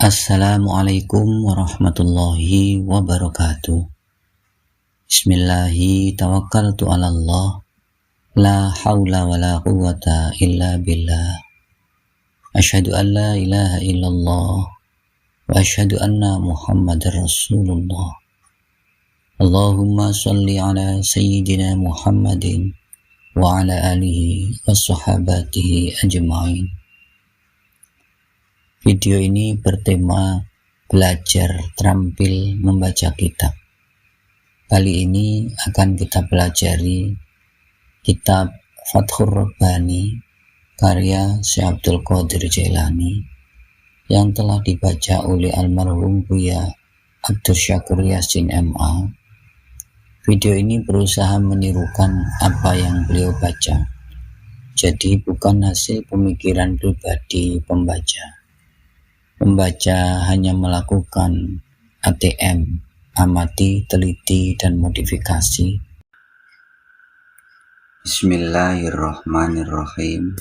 Assalamualaikum warahmatullahi wabarakatuh. Bismillahi tawakkaltu ala Allah. La hawla wa la quwwata illa billah. Asyhadu an la ilaha illallah wa asyhadu anna Muhammadar Rasulullah. Allahumma shalli ala sayyidina Muhammadin wa ala alihi wa sahabatihi ajma'in. Video ini bertema belajar terampil membaca kitab. Kali ini akan kita pelajari kitab Fathur Rabbani karya Syekh Abdul Qadir Jailani yang telah dibaca oleh almarhum Buya Abdul Syakur Yasin MA. Video ini berusaha menirukan apa yang beliau baca, jadi bukan hasil pemikiran pribadi pembaca. Pembaca hanya melakukan ATM, amati, teliti, dan modifikasi. Bismillahirrahmanirrahim.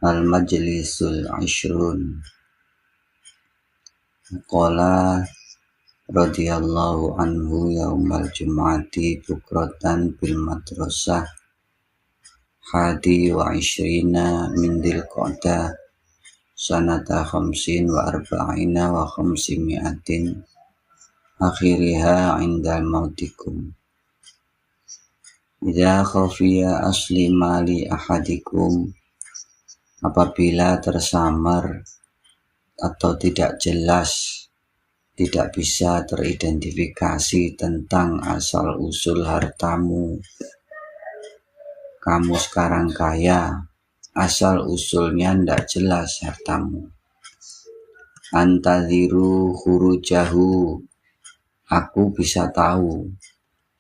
Al-Majlisul Ashrun. Qala radhiyallahu anhu yaumal jum'ati bukratan bil madrasah hadi wa ishrina min dil qa'dah sanata khamsin wa arba'ina wa khamsimi'atin akhiriha indal mautikum. Idza khafiya asli mali ahadikum, apabila tersamar atau tidak jelas, tidak bisa teridentifikasi tentang asal-usul hartamu. Kamu sekarang kaya, asal-usulnya ndak jelas hartamu. Antaziru khurujahu, aku bisa tahu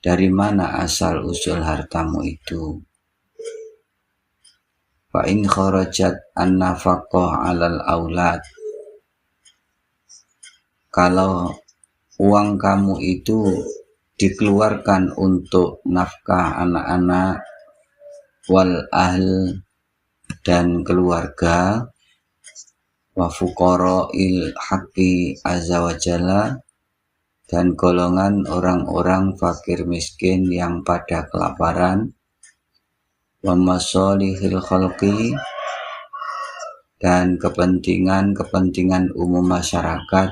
dari mana asal-usul hartamu itu. Fa in kharajat an-nafaqah 'alal aulad, kalau uang kamu itu dikeluarkan untuk nafkah anak-anak, wal ahl, dan keluarga, wa fuqara'il haqqi azza wa jalla, dan golongan orang-orang fakir miskin yang pada kelaparan, wa masalihil khalqi, dan kepentingan umum masyarakat,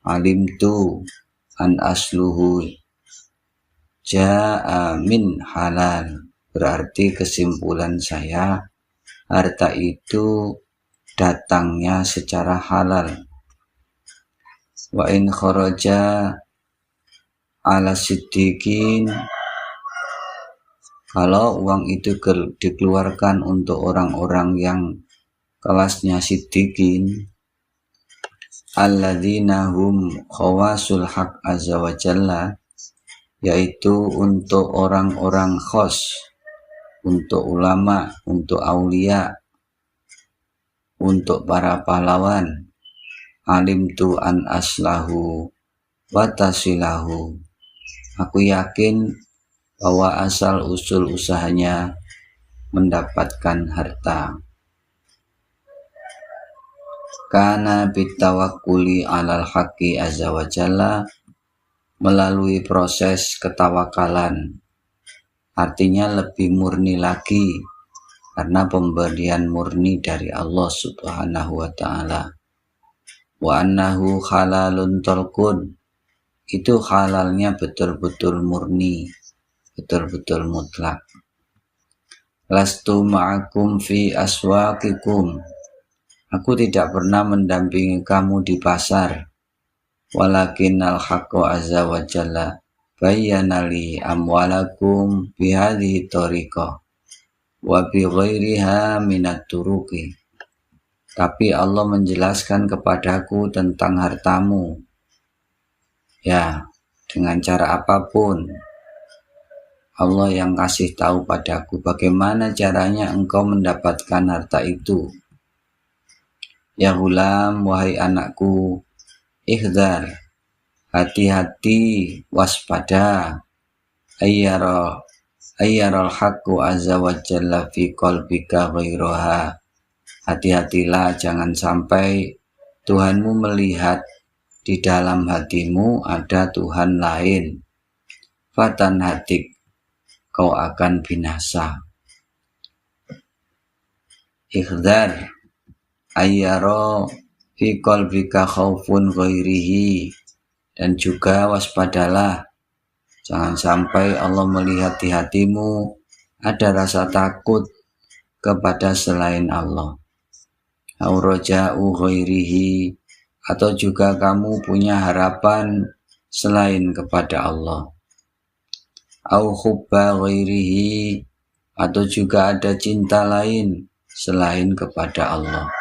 alimtu an asluhu ja'a min halal, berarti kesimpulan saya, harta itu datangnya secara halal. Wa in kharaja ala siddiqin, kalau uang itu dikeluarkan untuk orang-orang yang kelasnya siddiqin, alladzina hum khawasul haq azza wa jalla, yaitu untuk orang-orang khos, untuk ulama, untuk aulia, untuk para pahlawan, alimtu an aslahu wa tasilahu, aku yakin bahwa asal usul usahanya mendapatkan harta. Kana bitawakkuli alal haqqi azza wa jalla, melalui proses ketawakalan, artinya lebih murni lagi, karena pemberian murni dari Allah subhanahu wa ta'ala. Wa annahu halalun talqun, itu halalnya betul-betul murni, betul-betul mutlak. Lastu ma'akum fi aswaqikum, aku tidak pernah mendampingi kamu di pasar. Walakinnal haqqo azza wa jalla bayyana li amwalakum bihadhihi thariqah wa bi ghairiha minat turuqi. Tapi Allah menjelaskan kepadaku tentang hartamu, ya, dengan cara apapun. Allah yang kasih tahu padaku bagaimana caranya engkau mendapatkan harta itu. Ya hulam, wahai anakku, ihdar, hati-hati, waspada, ayyaral haqqu azza wa jalla fi qalbika ghairaha, hati-hatilah jangan sampai Tuhanmu melihat di dalam hatimu ada Tuhan lain. Fatan hadik, kau akan binasa. Ikhdar ayyara fi qalbika khaufun ghairihi, dan juga waspadalah, jangan sampai Allah melihat di hatimu ada rasa takut kepada selain Allah. Au raja'u ghairihi, atau juga kamu punya harapan selain kepada Allah. Au hubba ghairihi, atau juga ada cinta lain selain kepada Allah.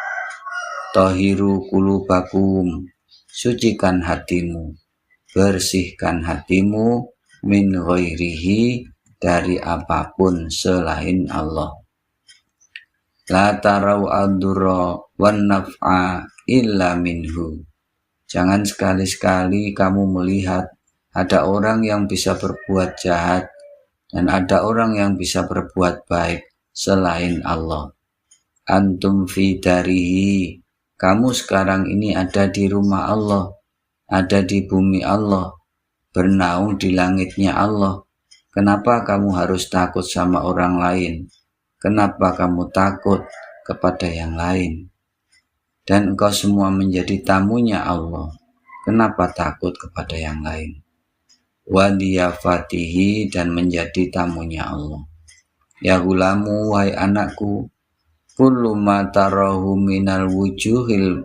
Tahiru qulubakum, sucikan hatimu, bersihkan hatimu, min ghairihi, dari apapun selain Allah. La tarau ad-durra wan naf'a illa minhu, jangan sekali-sekali kamu melihat ada orang yang bisa berbuat jahat dan ada orang yang bisa berbuat baik selain Allah. Antum fi darihi, kamu sekarang ini ada di rumah Allah, ada di bumi Allah, bernaung di langitnya Allah. Kenapa kamu harus takut sama orang lain? Kenapa kamu takut kepada yang lain? Dan engkau semua menjadi tamunya Allah, kenapa takut kepada yang lain? Wadiyafatihi, dan menjadi tamunya Allah. Ya gulamu, wahai anakku, kullu ma tarahu minal wujuhil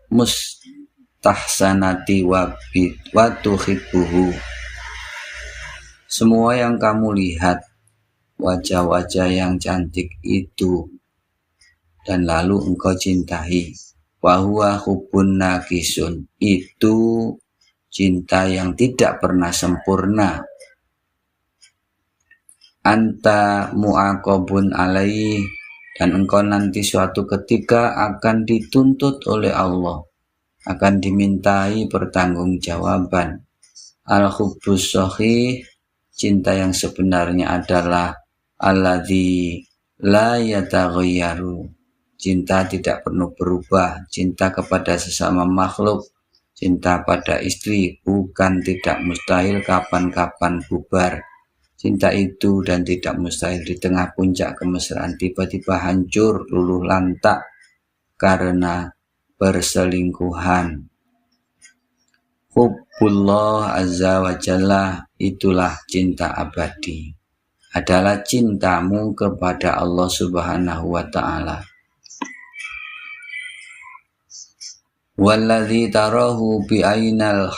mustahsanati wa tuhibbuhu, semua yang kamu lihat, wajah-wajah yang cantik itu, dan lalu engkau cintai, wahuwa hubbun naqisun, itu cinta yang tidak pernah sempurna. Anta mu'aqabun alaih, dan engkau nanti suatu ketika akan dituntut oleh Allah, akan dimintai pertanggungjawaban. Al-hubbus shahih, cinta yang sebenarnya adalah alladzi la yataghayyaru, cinta tidak pernah berubah, cinta kepada sesama makhluk, cinta pada istri bukan tidak mustahil kapan-kapan bubar. Cinta itu dan tidak mustahil di tengah puncak kemesraan tiba-tiba hancur luluh lantak karena perselingkuhan. Hubbullah azza wa jalla, itulah cinta abadi, adalah cintamu kepada Allah subhanahu wa ta'ala. Walladzi tarahu bi'ainai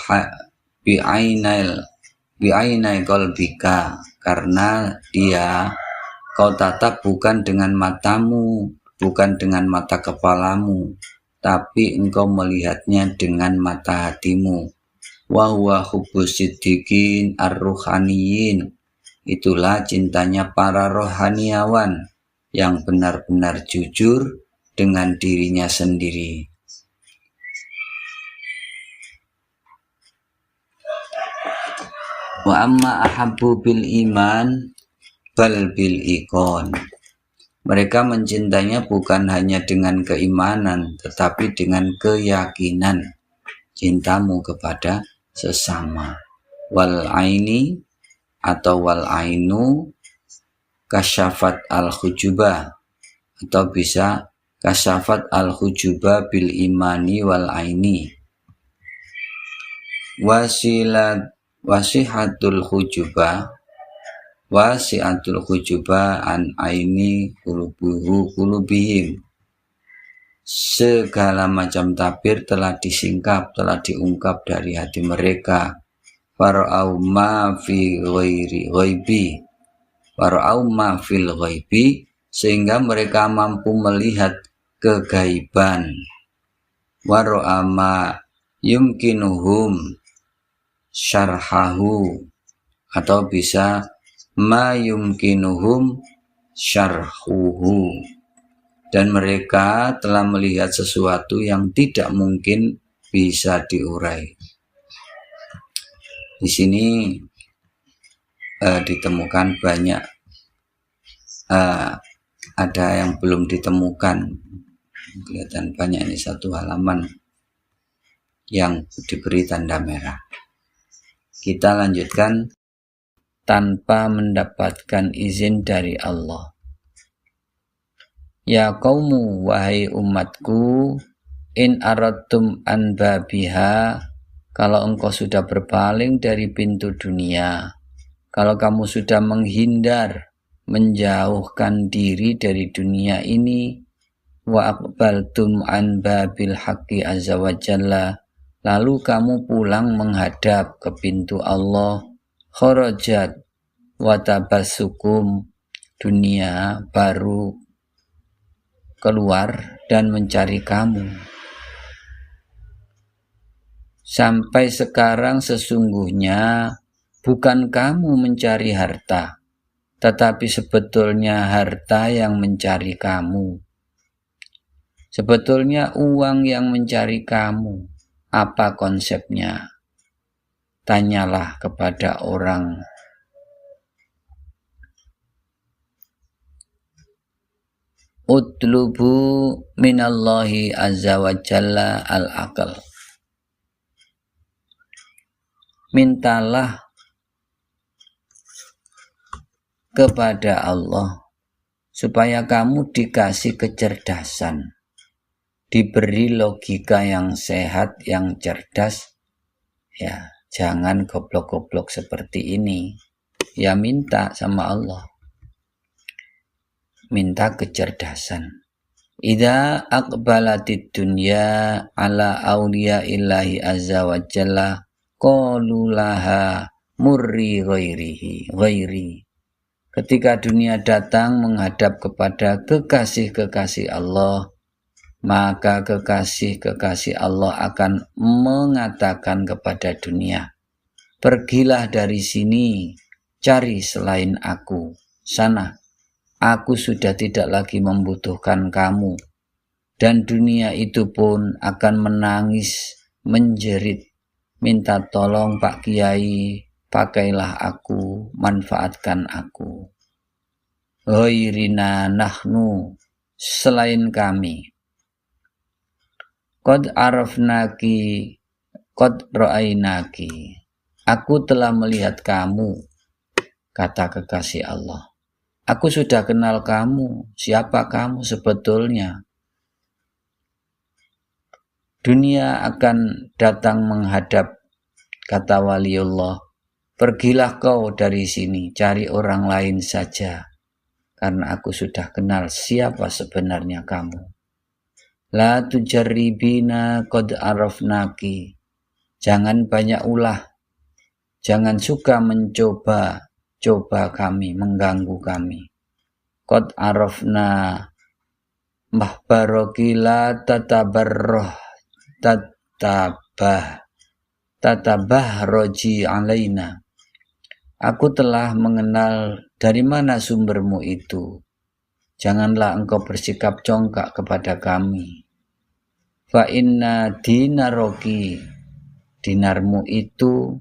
qalbika, karena dia kau tatap bukan dengan matamu, bukan dengan mata kepalamu, tapi engkau melihatnya dengan mata hatimu. Wa huwa hubbus siddiqin ar-ruhaniyin, itulah cintanya para rohaniawan yang benar-benar jujur dengan dirinya sendiri. Wa amma ahabbu bil iman bal bil iqon, mereka mencintainya bukan hanya dengan keimanan tetapi dengan keyakinan, cintamu kepada sesama. Wal aini, atau wal ainu kasyafat al hujubah, atau bisa kasyafat al hujubah bil imani wal aini. Wasihatul hujubah an aini kulubihim, segala macam tabir telah disingkap, telah diungkap dari hati mereka. Fara'au ma fil ghaibi, sehingga mereka mampu melihat kegaiban. Wara'a ma yumkinuhum syarhahu, atau bisa ma yumkinuhum syarhuhu, dan mereka telah melihat sesuatu yang tidak mungkin bisa diurai. Di sini ditemukan banyak, ada yang belum ditemukan Kelihatan banyak ini satu halaman yang diberi tanda merah. Kita lanjutkan. Tanpa mendapatkan izin dari Allah. Ya qaumu, wahai umatku, in aradtum an babiha, kalau engkau sudah berpaling dari pintu dunia, kalau kamu sudah menghindar, menjauhkan diri dari dunia ini, wa aqbaltum an babil haqqi azza wa jalla, lalu kamu pulang menghadap ke pintu Allah, kharajat wa tabassukum, dunia baru keluar dan mencari kamu. Sampai sekarang sesungguhnya bukan kamu mencari harta, tetapi sebetulnya harta yang mencari kamu. Sebetulnya uang yang mencari kamu. Apa konsepnya? Tanyalah kepada orang. Utlubu minallahi azza wa jalla al-aqal. Mintalah kepada Allah supaya kamu dikasih kecerdasan, diberi logika yang sehat, yang cerdas. Ya, jangan goblok-goblok seperti ini. Ya, minta sama Allah. Minta kecerdasan. Idza aqbalatid dunya ala auliya illahi azza wa jalla qalu laha murri ghairi. Ketika dunia datang menghadap kepada kekasih-kekasih Allah, maka kekasih-kekasih Allah akan mengatakan kepada dunia, pergilah dari sini, cari selain aku, sana. Aku sudah tidak lagi membutuhkan kamu. Dan dunia itu pun akan menangis, menjerit, minta tolong Pak Kiai, pakailah aku, manfaatkan aku. Ghairina nahnu, selain kami. Qad arafnaki, qad ra'ainaki. Aku telah melihat kamu, kata kekasih Allah. Aku sudah kenal kamu, siapa kamu sebetulnya. Dunia akan datang menghadap, kata waliullah. Pergilah kau dari sini, cari orang lain saja. Karena aku sudah kenal siapa sebenarnya kamu. La tujarribina qad arafnaki. Jangan banyak ulah. Jangan suka mencoba kami, mengganggu kami. Qad arafna mahbarokila tatabah roji alaina. Aku telah mengenal dari mana sumbermu itu. Janganlah engkau bersikap congkak kepada kami. Fa inna dinaroki, dinarmu itu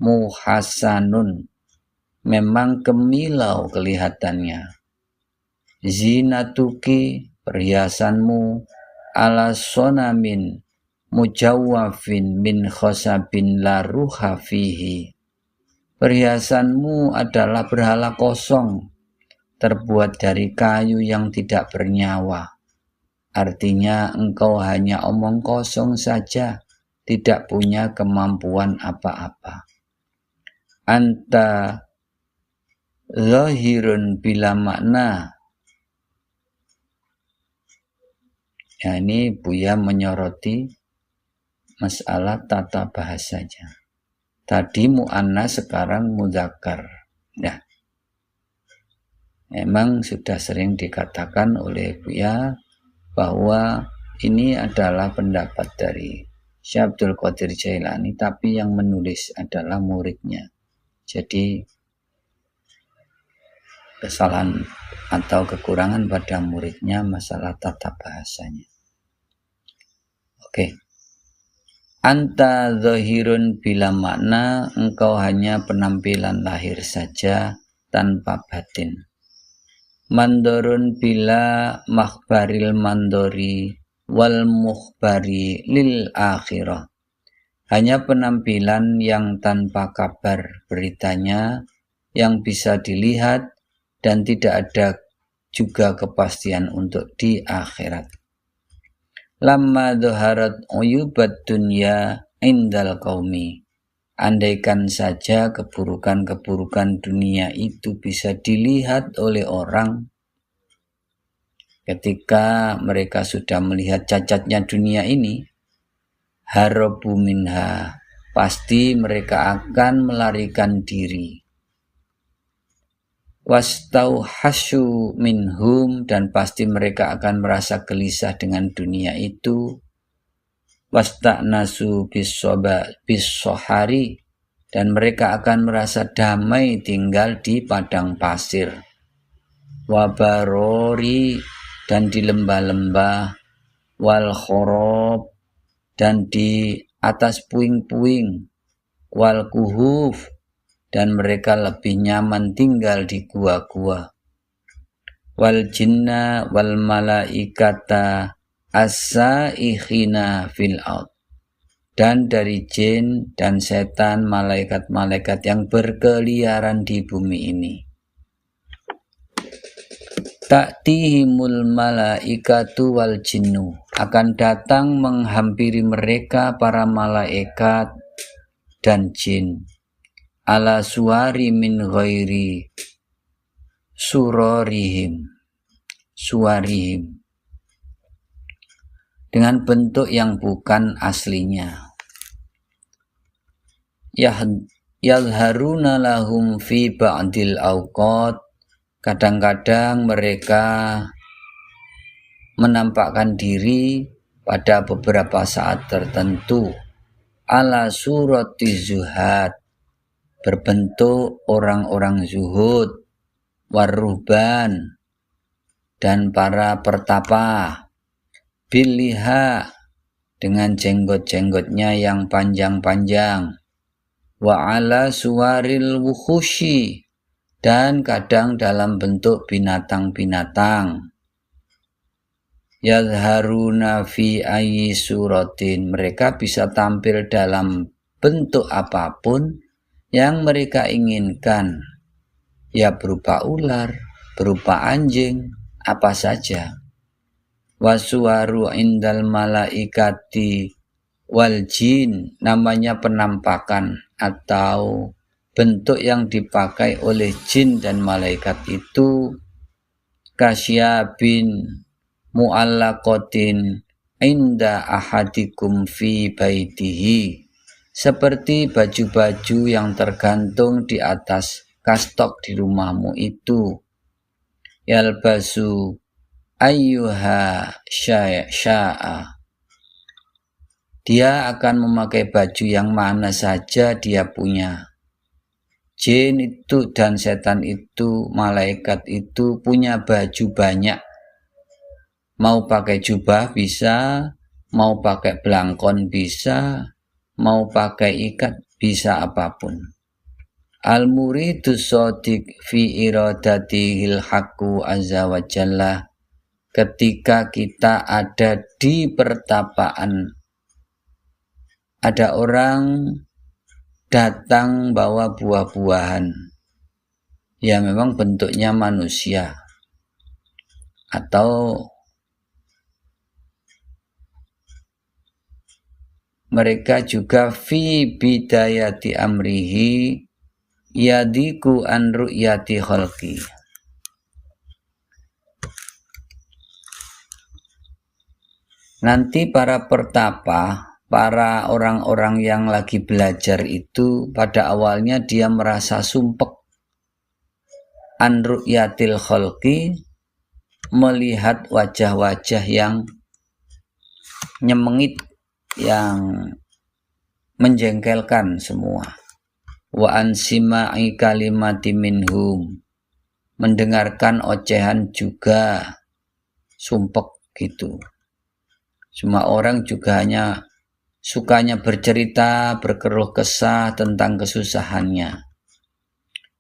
muhasanun, memang kemilau kelihatannya. Zinatuki, perhiasanmu, ala sonamin mujawwafin min khosabin la ruha fihi. Perhiasanmu adalah berhala kosong, terbuat dari kayu yang tidak bernyawa. Artinya engkau hanya omong kosong saja, tidak punya kemampuan apa-apa. Anta zahirun bila makna. Ya, ini Buya menyoroti masalah tata bahasanya. Tadi mu'annas, sekarang mudzakkar. Ya. Memang sudah sering dikatakan oleh Buya bahwa ini adalah pendapat dari Syekh Abdul Qadir Jailani, tapi yang menulis adalah muridnya. Jadi kesalahan atau kekurangan pada muridnya masalah tata bahasanya. Oke. Anta zahirun bila makna, engkau hanya penampilan lahir saja tanpa batin. mandorun bila makhbaril mandori wal mukhbari lil akhirah. Hanya penampilan yang tanpa kabar beritanya yang bisa dilihat dan tidak ada juga kepastian untuk di akhirat. Lamma dhaharat uyubat dunya indal qaumi. Andaikan saja keburukan-keburukan dunia itu bisa dilihat oleh orang, ketika mereka sudah melihat cacatnya dunia ini, harabu minha, pasti mereka akan melarikan diri. Wastauhasyu minhum, dan pasti mereka akan merasa gelisah dengan dunia itu. Wasta'nasu bisohari, dan mereka akan merasa damai tinggal di padang pasir. Wabarori, dan di lembah-lembah. Wal khorob, dan di atas puing-puing. Wal kuhuf, dan mereka lebih nyaman tinggal di gua-gua. Wal jinna wal malaikata as-saikhina fil ard, dan dari jin dan setan, malaikat-malaikat yang berkeliaran di bumi ini. Ta'tihimul malaikatu wal jinnu, akan datang menghampiri mereka para malaikat dan jin. Ala suari min ghairi suwarihim, dengan bentuk yang bukan aslinya. Yadharuna lahum fi ba'dil awqat, kadang-kadang mereka menampakkan diri pada beberapa saat tertentu. Ala surati zuhad, berbentuk orang-orang zuhud, waruhban, dan para pertapa. Biliha, dengan jenggot-jenggotnya yang panjang-panjang. Wa ala suwaril wukhushi, dan kadang dalam bentuk binatang-binatang. Yadharuna fi ayyi suratin, mereka bisa tampil dalam bentuk apapun yang mereka inginkan. Ya berupa ular, berupa anjing, apa saja. Wasuwaru indal malaikati wal jin, namanya penampakan atau bentuk yang dipakai oleh jin dan malaikat itu kasyabin mu'allaqatin inda ahadikum fi baitihi, seperti baju-baju yang tergantung di atas kastok di rumahmu itu. Yalbasu ayyuha sya'a, dia akan memakai baju yang mana saja dia punya. Jin itu dan setan itu, malaikat itu punya baju banyak. Mau pakai jubah bisa, mau pakai belangkon bisa, mau pakai ikat bisa, apapun. Al-muridu shadiq fi iradatihil haqqu azza wa jalla, ketika kita ada di pertapaan, ada orang datang bawa buah-buahan ya memang bentuknya manusia, atau mereka juga fi bidayati amrihi yadiku an ru'yati khalqi, nanti para pertapa, para orang-orang yang lagi belajar itu pada awalnya dia merasa sumpek an ru'yatil khalqi, melihat wajah-wajah yang nyemengit, yang menjengkelkan semua. Wa ansima'i kalimati minhum, mendengarkan ocehan juga sumpek gitu. Semua orang juga hanya sukanya bercerita, berkeluh kesah tentang kesusahannya.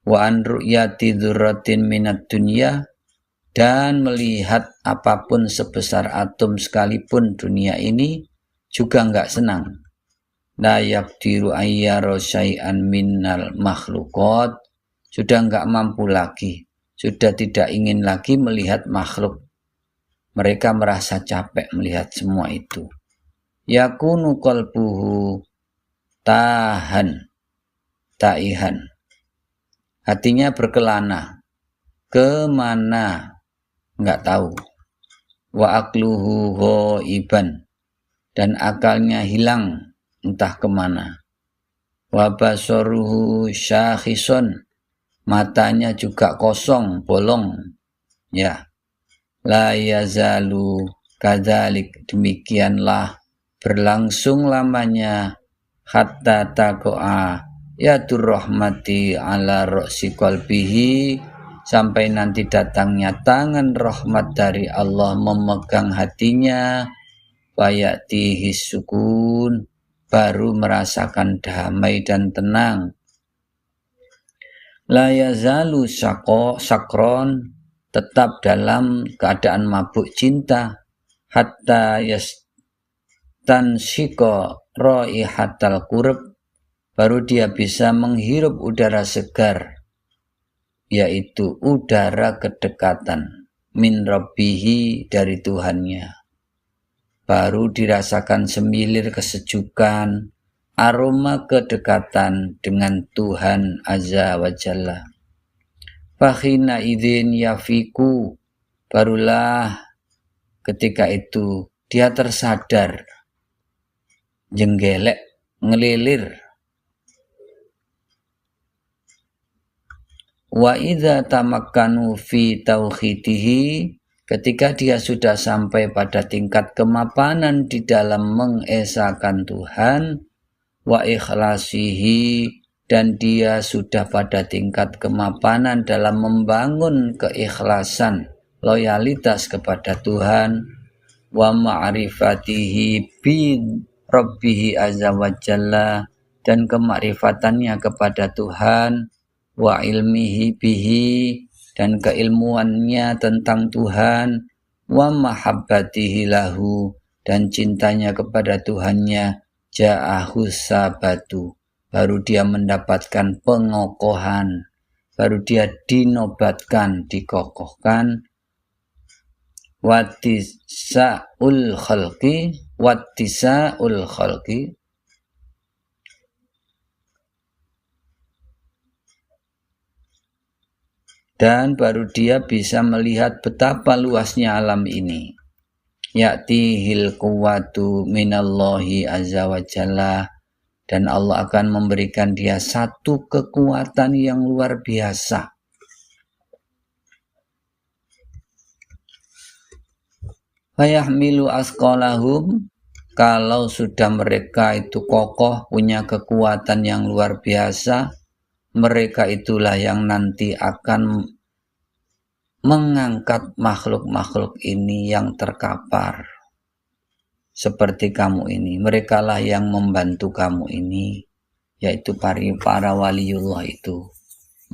Wa an ru'yati dzurratin minad dunya, dan melihat apapun sebesar atom sekalipun dunia ini juga enggak senang. La yaqdiru ayyara syai'an minnal makhluqat, sudah enggak mampu lagi, sudah tidak ingin lagi melihat makhluk. Mereka merasa capek melihat semua itu. Yakunu qalbuhu taihan. Hatinya berkelana. Kemana? Enggak tahu. Wa aqluhu ghaiban. Dan akalnya hilang entah kemana. Wa basaruhu syakhison. Matanya juga kosong, bolong. Ya. La yazalu kadzalik, demikianlah berlangsung lamanya hatta taqa'a yadur rahmati ala ra'si qalbihi, sampai nanti datangnya tangan rahmat dari Allah memegang hatinya, fayatihi sukun, baru merasakan damai dan tenang. La yazalu sakron, tetap dalam keadaan mabuk cinta, hatta yastansiko raihatal qurb, baru dia bisa menghirup udara segar, yaitu udara kedekatan, min rabbihi, dari Tuhannya. Baru dirasakan semilir kesejukan, aroma kedekatan dengan Tuhan Azza wa Jalla. Fakhina idzin yafiku, barulah ketika itu dia tersadar, jenggelek, ngelilir. Wa idza tamakkanu fi tauhidihi, ketika dia sudah sampai pada tingkat kemapanan di dalam mengesahkan Tuhan, wa ikhlasihi, dan dia sudah pada tingkat kemapanan dalam membangun keikhlasan, loyalitas kepada Tuhan, wa ma'rifatihi bi rabbihi azza wa jalla, dan kemakrifatannya kepada Tuhan, wa ilmihi bihi, dan keilmuannya tentang Tuhan, wa mahabbatihi lahu, dan cintanya kepada Tuhannya, ja'ahu sabatu, baru dia mendapatkan pengokohan, baru dia dinobatkan, dikokohkan. Wattisa'ul khalqi, dan baru dia bisa melihat betapa luasnya alam ini. Ya'tihil quwwatu minallahi azza wa jalla, dan Allah akan memberikan dia satu kekuatan yang luar biasa. Fayahmilu asqalahum, kalau sudah mereka itu kokoh, punya kekuatan yang luar biasa, mereka itulah yang nanti akan mengangkat makhluk-makhluk ini yang terkapar. Seperti kamu ini, merekalah yang membantu kamu ini, yaitu para waliullah itu,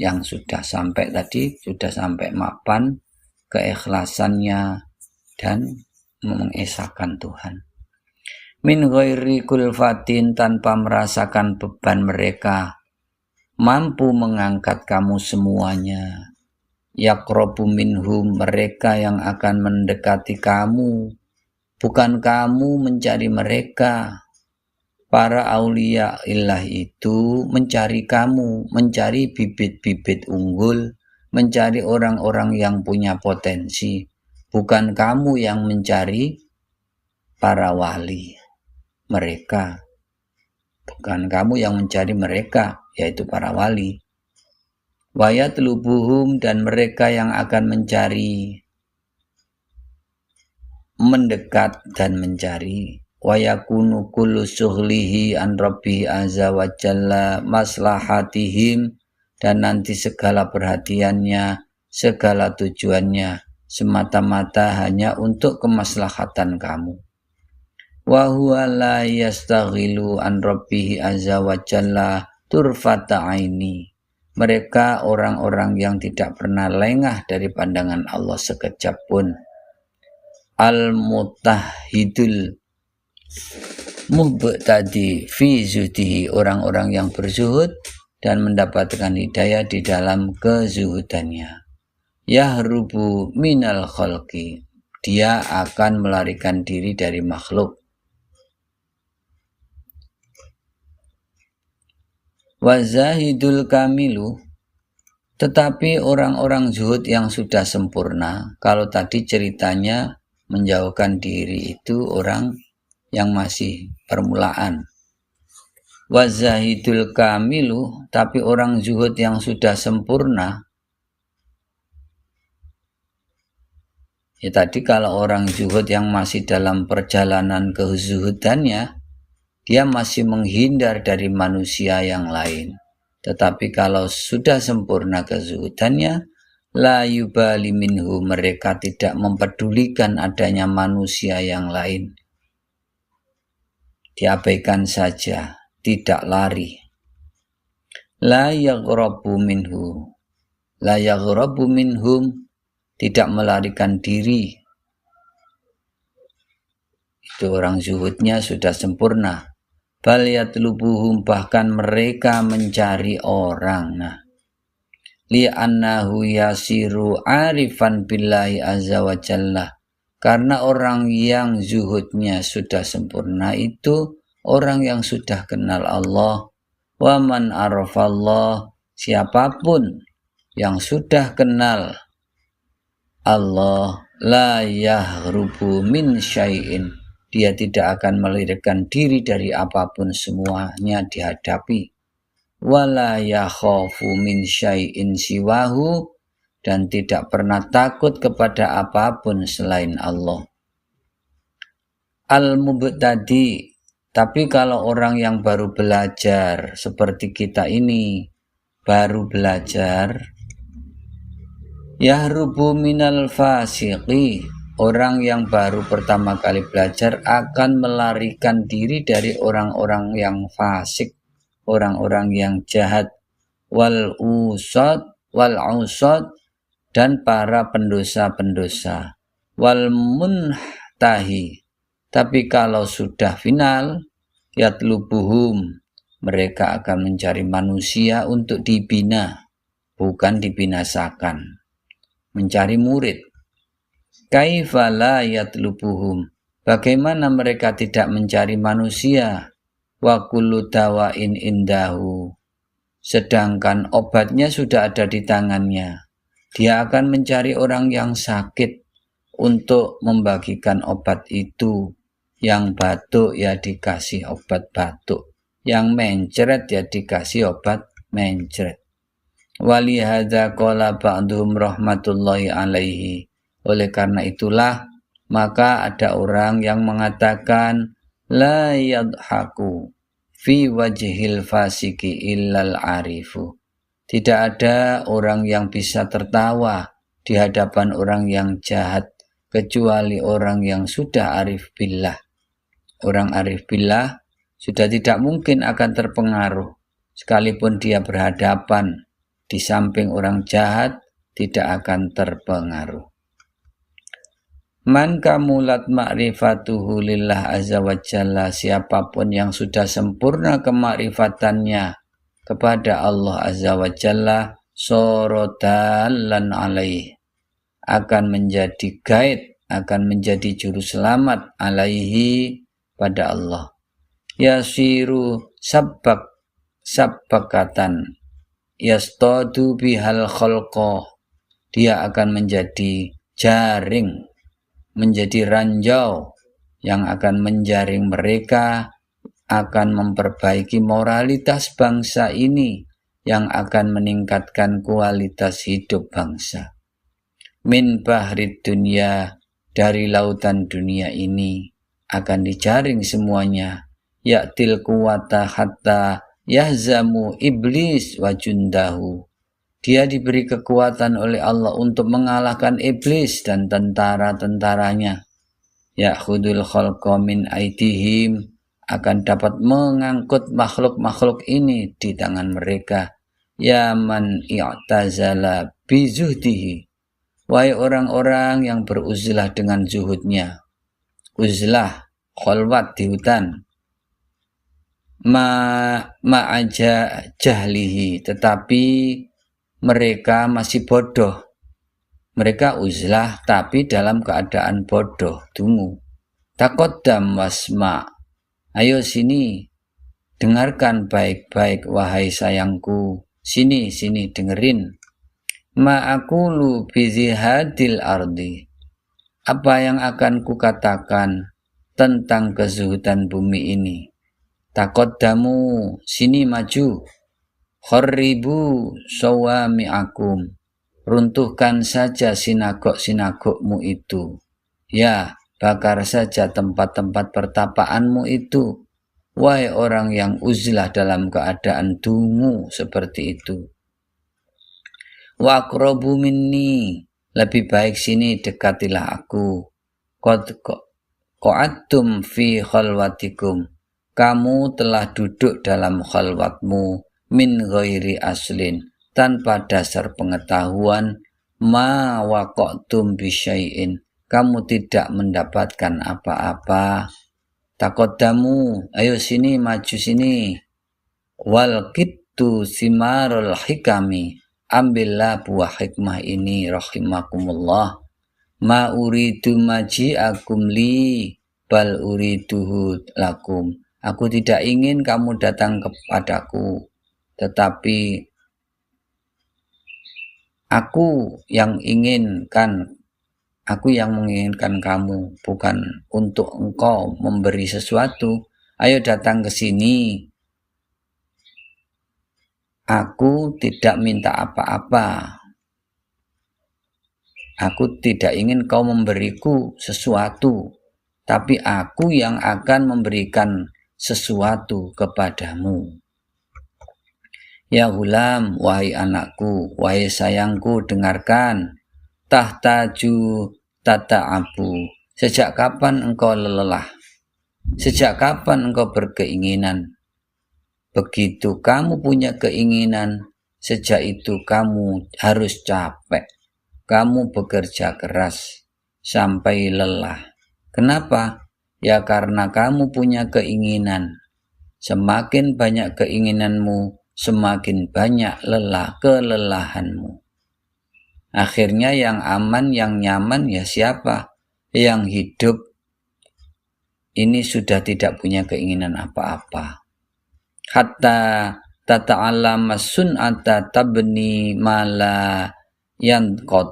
yang sudah sampai tadi, sudah sampai mapan keikhlasannya dan mengesahkan Tuhan. Min ghairi kulfatin, tanpa merasakan beban mereka, mampu mengangkat kamu semuanya. Yaqrabu minhum, mereka yang akan mendekati kamu, bukan kamu mencari mereka. Para aulia illah itu mencari kamu, mencari bibit-bibit unggul, mencari orang-orang yang punya potensi, bukan kamu yang mencari para wali mereka, bukan kamu yang mencari mereka, yaitu para wali. Wa yatlubuhum, dan mereka yang akan mencari, mendekat dan mencari. Wa yakunu kullu sughlihi an rabbi azza wa jalla maslahatihim, dan nanti segala perhatiannya, segala tujuannya semata-mata hanya untuk kemaslahatan kamu. Wa huwa la yastaghilu an rabbihi azza wa jalla turfata aini, Mereka orang-orang yang tidak pernah lengah dari pandangan Allah sekejap pun. Al-mutahhidul mubtadi fi zuhdihi, orang-orang yang berzuhud dan mendapatkan hidayah di dalam kezuhudannya. Yahrubu minal khalqi, dia akan melarikan diri dari makhluk. Wazahidul kamilu, tetapi orang-orang zuhud yang sudah sempurna, kalau tadi ceritanya menjauhkan diri itu orang yang masih permulaan. Wazahidul kamilu, tapi orang zuhud yang sudah sempurna, ya tadi kalau orang zuhud yang masih dalam perjalanan kezuhudannya, dia masih menghindar dari manusia yang lain. Tetapi kalau sudah sempurna kezuhudannya, la yubali minhu, mereka tidak mempedulikan adanya manusia yang lain. Diabaikan saja, tidak lari. La yaghrabu minhu, la yaghrabu minhum, tidak melarikan diri. Itu orang zuhudnya sudah sempurna. Bal yatlubuhum, bahkan mereka mencari orang. Nah, li'annahu yasiru arifan billahi azza wa jalla, karena orang yang zuhudnya sudah sempurna itu orang yang sudah kenal Allah. Wa man arafallah, siapapun yang sudah kenal Allah, la yahrubu min syai'in, dia tidak akan melarikan diri dari apapun, semuanya dihadapi. Wala yakhafu min syai'in siwahu, dan tidak pernah takut kepada apapun selain Allah. Al-mubtadi, tapi kalau orang yang baru belajar seperti kita ini, baru belajar, yahrubu minal fasiqi, orang yang baru pertama kali belajar akan melarikan diri dari orang-orang yang fasik, orang-orang yang jahat, wal usad, dan para pendosa-pendosa, wal muntahi. Tapi kalau sudah final, yatlubuhum, mereka akan mencari manusia untuk dibina, bukan dibinasakan, mencari murid. Kaifa la yatlubuhum, bagaimana mereka tidak mencari manusia? Wa kullu dawain indahu, sedangkan obatnya sudah ada di tangannya. Dia akan mencari orang yang sakit untuk membagikan obat itu. Yang batuk ya dikasih obat batuk, yang mencret ya dikasih obat mencret. Walihadza qala ba'duhum rahmatullahi alaihi, oleh karena itulah maka ada orang yang mengatakan la yadhaku fi wajhil fasiki illal arifu, tidak ada orang yang bisa tertawa di hadapan orang yang jahat kecuali orang yang sudah arif billah. Orang arif billah sudah tidak mungkin akan terpengaruh, sekalipun dia berhadapan di samping orang jahat tidak akan terpengaruh. Man kamulat ma'rifatuhu lillah azza wa jalla, siapapun yang sudah sempurna kemakrifatannya kepada Allah azza wa jalla, sorodalan alaih, akan menjadi guide, akan menjadi juru selamat alaihi, pada Allah. Yasiru sabbakatan yastadu bihal khalqa, dia akan menjadi jaring, menjadi ranjau yang akan menjaring mereka, akan memperbaiki moralitas bangsa ini, yang akan meningkatkan kualitas hidup bangsa. Min bahrid dunya, dari lautan dunia ini akan dijaring semuanya. Ya'til quwata hatta yahzamu iblis wa jundahu, dia diberi kekuatan oleh Allah untuk mengalahkan iblis dan tentara-tentaranya. Ya'khudul khalqa min aidihim, akan dapat mengangkut makhluk-makhluk ini di tangan mereka. ya man i'tazala bizuhdihi, wahai orang-orang yang beruzlah dengan zuhudnya. Uzlah, khalwat di hutan. Ma'aja jahlihi, tetapi mereka masih bodoh. Mereka uzlah tapi dalam keadaan bodoh, dungu. Taqaddam wasma, ayo sini, dengarkan baik-baik wahai sayangku. Sini dengerin. Ma'akulu bizihadil ardi, apa yang akan kukatakan tentang kezuhudan bumi ini. Taqaddamu, sini maju. Kharribu sawami'akum, runtuhkan saja sinagog-sinagogmu itu. Ya, bakar saja tempat-tempat pertapaanmu itu. Wahai orang yang uzlah dalam keadaan dungu seperti itu. Wa aqrabu minni, lebih baik sini dekatilah aku. Qa'adtum fi khalwatikum, kamu telah duduk dalam khalwatmu min ghairi aslin, tanpa dasar pengetahuan. Ma waqa'tum bisyai'in, kamu tidak mendapatkan apa-apa. Taqaddamu, ayo sini, maju sini. Wal qittu simarul hikami, ambillah buah hikmah ini rahimakumullah. Ma uridu maji'akum li bal uriduhu lakum, aku tidak ingin kamu datang kepadaku, tetapi aku yang menginginkan kamu, bukan untuk engkau memberi sesuatu. Ayo datang ke sini. Aku tidak minta apa-apa. Aku tidak ingin kau memberiku sesuatu, tapi aku yang akan memberikan sesuatu kepadamu. Ya hulam, wahai anakku, wahai sayangku, dengarkan. Tahtaju tata'abu, sejak kapan engkau lelah? Sejak kapan engkau berkeinginan? Begitu kamu punya keinginan, sejak itu kamu harus capek. Kamu bekerja keras sampai lelah. Kenapa? Ya karena kamu punya keinginan. Semakin banyak keinginanmu, semakin banyak kelelahanmu. Akhirnya yang aman, yang nyaman ya siapa? Yang hidup ini sudah tidak punya keinginan apa-apa. Hatta tata'allama sun'ata tabni mala yanqad,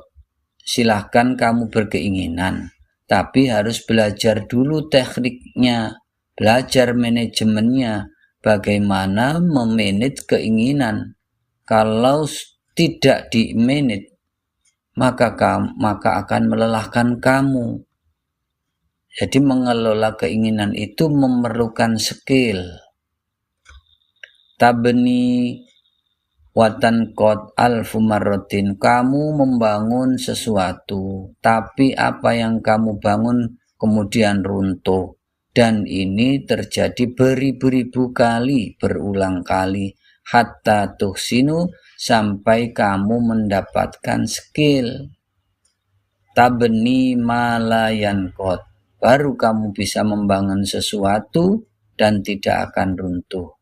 silahkan kamu berkeinginan, tapi harus belajar dulu tekniknya, belajar manajemennya, bagaimana memanage keinginan. Kalau tidak di-manage, maka akan melelahkan kamu. Jadi mengelola keinginan itu memerlukan skill. Tabni watan qad alfu marratin, kamu membangun sesuatu, tapi apa yang kamu bangun kemudian runtuh, dan ini terjadi beribu-ribu kali, berulang kali, hatta tuhsinu, sampai kamu mendapatkan skill. Tabni malayan qad, baru kamu bisa membangun sesuatu dan tidak akan runtuh.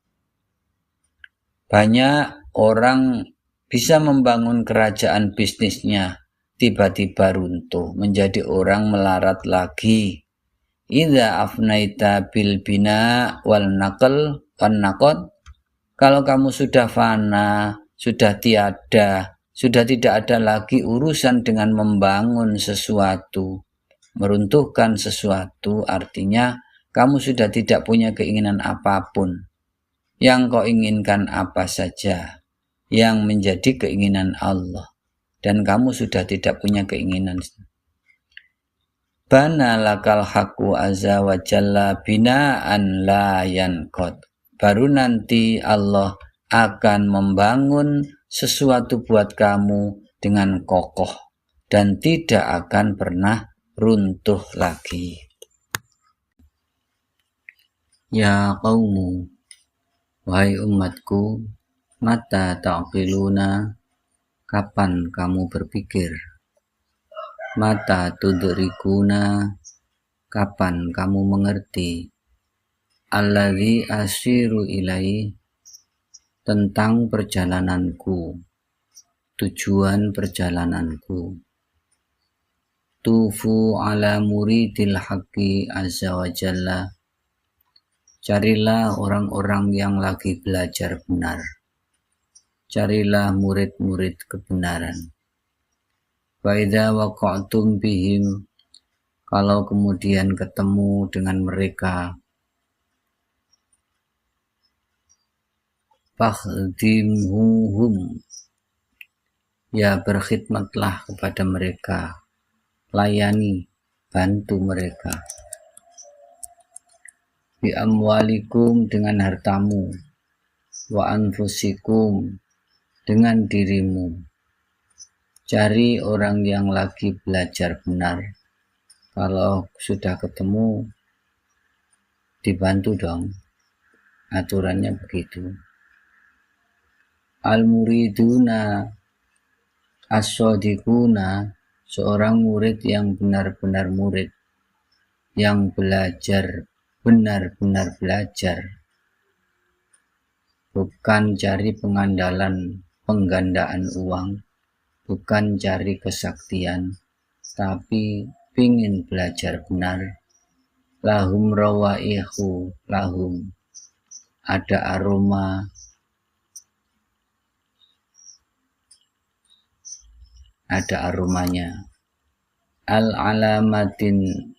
Banyak orang bisa membangun kerajaan bisnisnya, tiba-tiba runtuh, menjadi orang melarat lagi. Idza afnaita bil bina wal naql wan naqad, kalau kamu sudah fana, sudah tiada, sudah tidak ada lagi urusan dengan membangun sesuatu, meruntuhkan sesuatu, artinya kamu sudah tidak punya keinginan apapun. Yang kau inginkan apa saja yang menjadi keinginan Allah, dan kamu sudah tidak punya keinginan. Bana lakal haqqu azza wa jalla binaan la yanqad, baru nanti Allah akan membangun sesuatu buat kamu dengan kokoh dan tidak akan pernah runtuh lagi. Ya qaumu, wahai umatku, Mata ta'qiluna, kapan kamu berpikir? Mata tudrikuna, kapan kamu mengerti? Alladzi asiru ilai, tentang perjalananku, tujuan perjalananku. Tufu ala muridil haqqi azza wa jalla, carilah orang-orang yang lagi belajar benar. Carilah murid-murid kebenaran. Wa idza waqa'tum bihim, kalau kemudian ketemu dengan mereka, fakhdimhuhum, ya berkhidmatlah kepada mereka, layani, bantu mereka. Bi amwalikum, dengan hartamu, wa anfusikum, dengan dirimu. Cari orang yang lagi belajar benar. Kalau sudah ketemu, dibantu dong. Aturannya begitu. Al-muriduna as-sadiquna, seorang murid yang benar-benar murid, yang belajar, benar-benar belajar, bukan cari penggandaan uang, bukan cari kesaktian, tapi pingin belajar benar. Lahum rawaihu, lahum, ada aroma, ada aromanya. Al-alamatin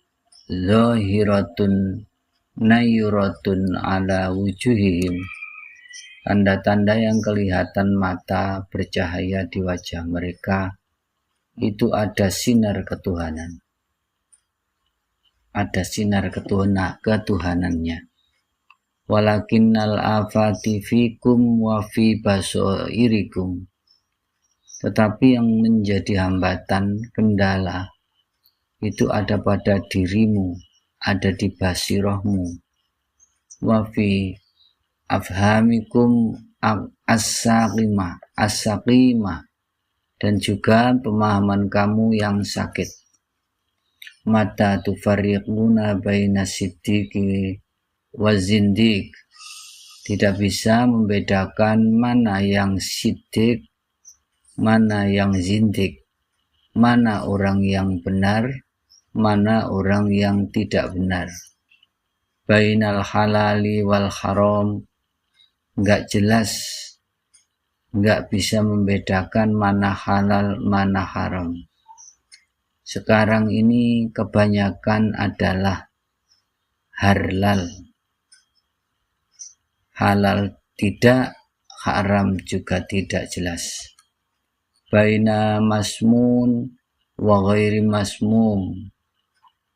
zahiratun nayuratun ala wujuhihim, tanda-tanda yang kelihatan mata bercahaya di wajah mereka, itu ada sinar ketuhanan. Ada sinar ketuhanannya. Walakinnal afati fikum wa fi basairikum, tetapi yang menjadi hambatan, kendala, itu ada pada dirimu, ada di basirohmu. Wa fi afhamikum as-saqimah, dan juga pemahaman kamu yang sakit. Mata tufariquna baina siddiqi wa zindiq, tidak bisa membedakan mana yang siddiq, mana yang zindik, mana orang yang benar, mana orang yang tidak benar. Bainal halali wal haram, enggak jelas, enggak bisa membedakan mana halal, mana haram. Sekarang ini kebanyakan adalah halal. Halal tidak, haram juga tidak jelas. Baina masmun wa ghairi masmum,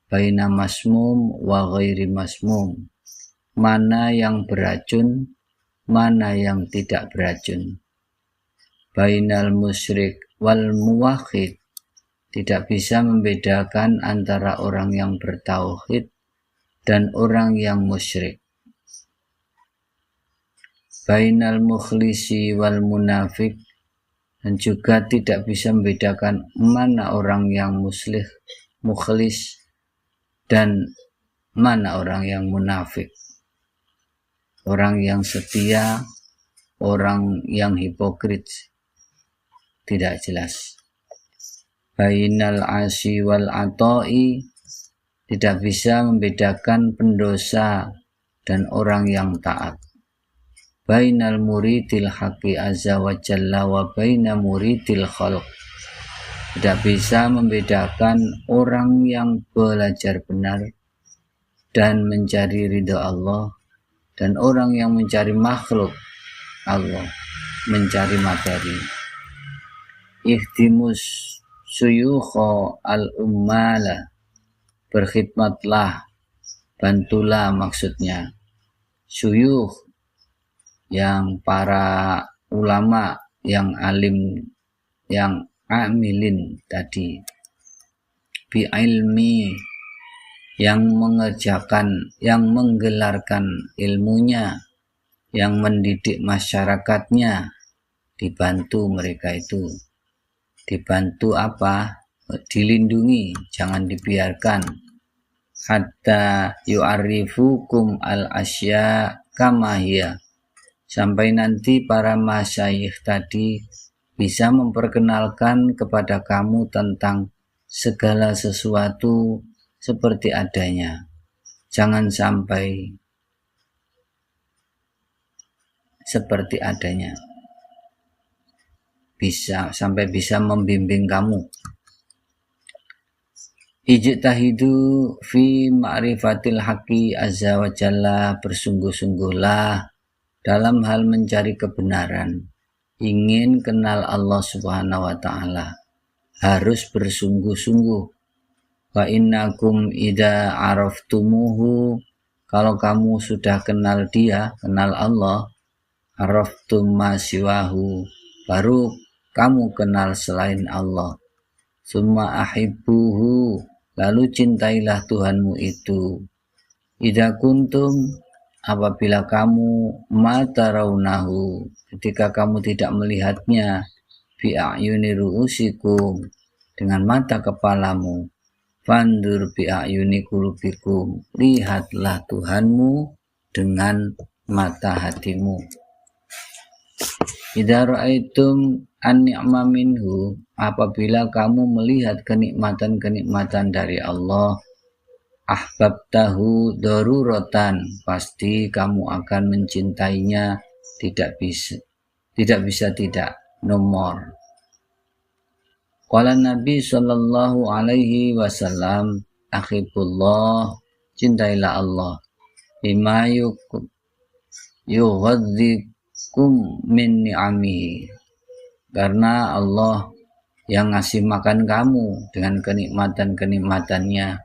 baina masmum wa ghairi masmum, mana yang beracun, mana yang tidak beracun. Bainal musyrik wal muwahhid, tidak bisa membedakan antara orang yang bertauhid dan orang yang musyrik. Bainal mukhlisi wal munafik, dan juga tidak bisa membedakan mana orang yang mukhlis dan mana orang yang munafik. Orang yang setia, orang yang hipokrit, tidak jelas. Bainal asi wal atoi, tidak bisa membedakan pendosa dan orang yang taat. Bainal muridil haqqi azza wa jalla wa baina muridil khalq, tidak bisa membedakan orang yang belajar benar dan mencari ridha Allah, dan orang yang mencari makhluk Allah, mencari materi. Ihtimus suyukha al-ummala, berkhidmatlah, bantulah maksudnya. Suyukh, yang para ulama, yang alim, yang amilin tadi. Bi ilmi, yang mengerjakan, yang menggelarkan ilmunya, yang mendidik masyarakatnya. dibantu mereka itu. Dibantu apa? Dilindungi, jangan dibiarkan. Hatta yu'arifukum al-asya kama hiya. Sampai nanti para masyayikh tadi bisa memperkenalkan kepada kamu tentang segala sesuatu seperti adanya. Jangan sampai seperti adanya. Sampai bisa membimbing kamu. Ijtahidu fi ma'rifatil haqqi azza wa jalla, bersungguh-sungguhlah dalam hal mencari kebenaran. Ingin kenal Allah Subhanahu wa ta'ala, harus bersungguh-sungguh. Wa innakum idza araftumuhu, kalau kamu sudah kenal dia, kenal Allah, araftum ma siwahu, baru kamu kenal selain Allah. Summa ahibbuhu, lalu cintailah Tuhanmu itu. Idza kuntum, apabila kamu mataraunahu, ketika kamu tidak melihatnya, bi a'yuni ru'usikum, dengan mata kepalamu, fandur bi a'yuni qulubikum, lihatlah Tuhanmu dengan mata hatimu. Idza ra'aitum an-ni'ma minhu, apabila kamu melihat kenikmatan-kenikmatan dari Allah, ahbabtahu daruratan, pasti kamu akan mencintainya tidak bisa tidak, nomor. Qala Nabi sallallahu alaihi wasallam, akhibullah, cintailah Allah, bima yughadhikum min ni'amihi, karena Allah yang ngasih makan kamu dengan kenikmatan-kenikmatannya.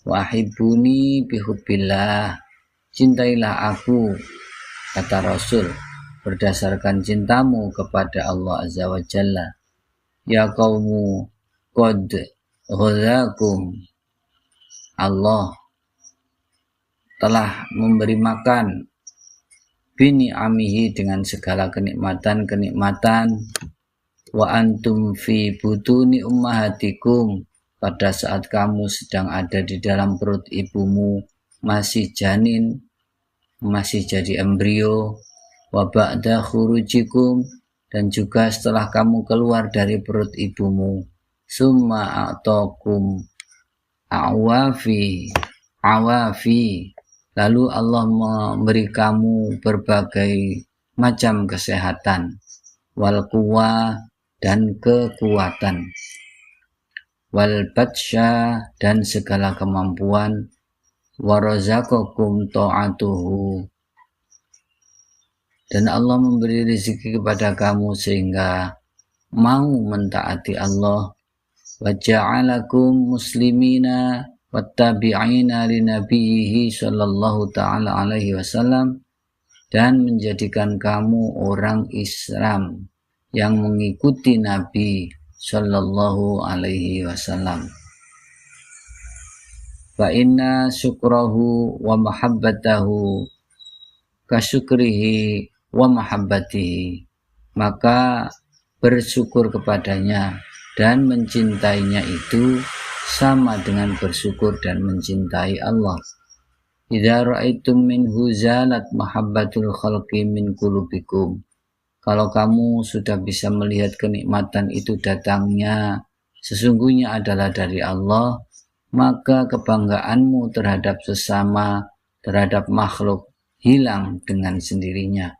Wahibuni bihubbillah, cintailah aku, kata Rasul, berdasarkan cintamu kepada Allah Azza wa Jalla. Ya qaumu qad ghazakum, Allah telah memberi makan bini amihi, dengan segala kenikmatan-kenikmatan. Wa antum fi butuni ummahatikum, pada saat kamu sedang ada di dalam perut ibumu, masih janin, masih jadi embrio. Wa ba'da khurujikum, dan juga setelah kamu keluar dari perut ibumu. Summa a'takum awafi, lalu Allah memberi kamu berbagai macam kesehatan, wal quwa, dan kekuatan, wal batsya, dan segala kemampuan, warazaqakum ta'atuhu, dan Allah memberi rezeki kepada kamu sehingga mau mentaati Allah. Wa ja'alakum muslimina wattabi'ina li nabiyhi sallallahu ta'ala alaihi wasallam, dan menjadikan kamu orang Islam yang mengikuti Nabi sallallahu alaihi wasallam. Fa inna syukrahu wa mahabbatahu kasyukrihi wa mahabbatihi, maka bersyukur kepadanya dan mencintainya itu sama dengan bersyukur dan mencintai Allah. Idza ra'aitum minhu zalat mahabbatul khalqi min qulubikum, kalau kamu sudah bisa melihat kenikmatan itu datangnya sesungguhnya adalah dari Allah, maka kebanggaanmu terhadap sesama, terhadap makhluk, hilang dengan sendirinya.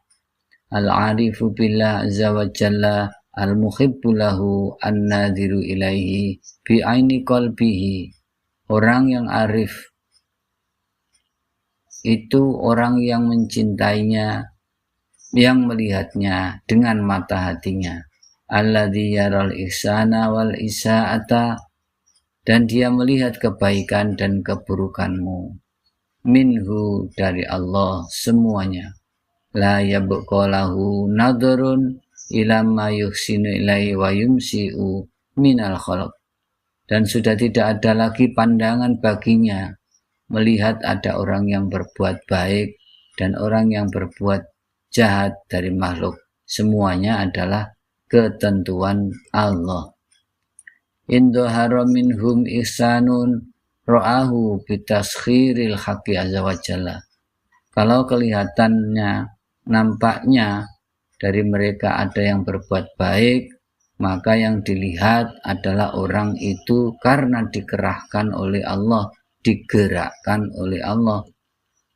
Al-arifu billah azza wa jalla, al-muhibbu lahu, an-nadiru ilaihi bi aini qalbihi. Orang yang arif itu orang yang mencintainya, yang melihatnya dengan mata hatinya. Alladzi yaral ihsana wal isaata, dan dia melihat kebaikan dan keburukanmu. Minhu, dari Allah semuanya. La yabqa lahu nadrun ila ma yuhsinu ilaihi wa yumsi'u minal khalq, dan sudah tidak ada lagi pandangan baginya melihat ada orang yang berbuat baik dan orang yang berbuat jahat dari makhluk. semuanya adalah ketentuan Allah. Indhara minhum ihsanun ra'ahu bitaskhiril haqqi azza wa jalla. Kalau kelihatannya, nampaknya dari mereka ada yang berbuat baik, maka yang dilihat adalah orang itu karena dikerahkan oleh Allah, digerakkan oleh Allah.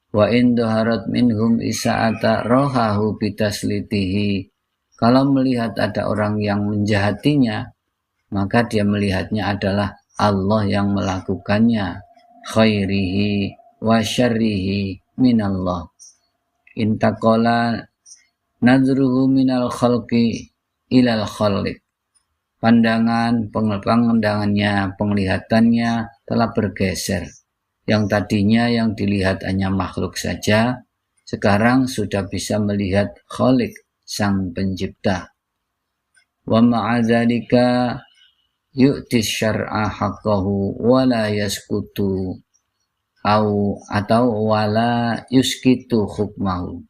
Wa indharat minhum isa'ata rohahu bitaslitihi. Kalau melihat ada orang yang menjahatinya, maka dia melihatnya adalah Allah yang melakukannya, khairihi wa syarrihi minallah. Intaqala nadruhu minal khalqi ilal khaliq. Pandangannya, penglihatannya telah bergeser. Yang tadinya yang dilihat hanya makhluk saja, sekarang sudah bisa melihat Khaliq, sang pencipta. Wa ma'adzalika yu'tis syar'a haqqahu wa la yaskutu atau wala yuskitu hukmahu.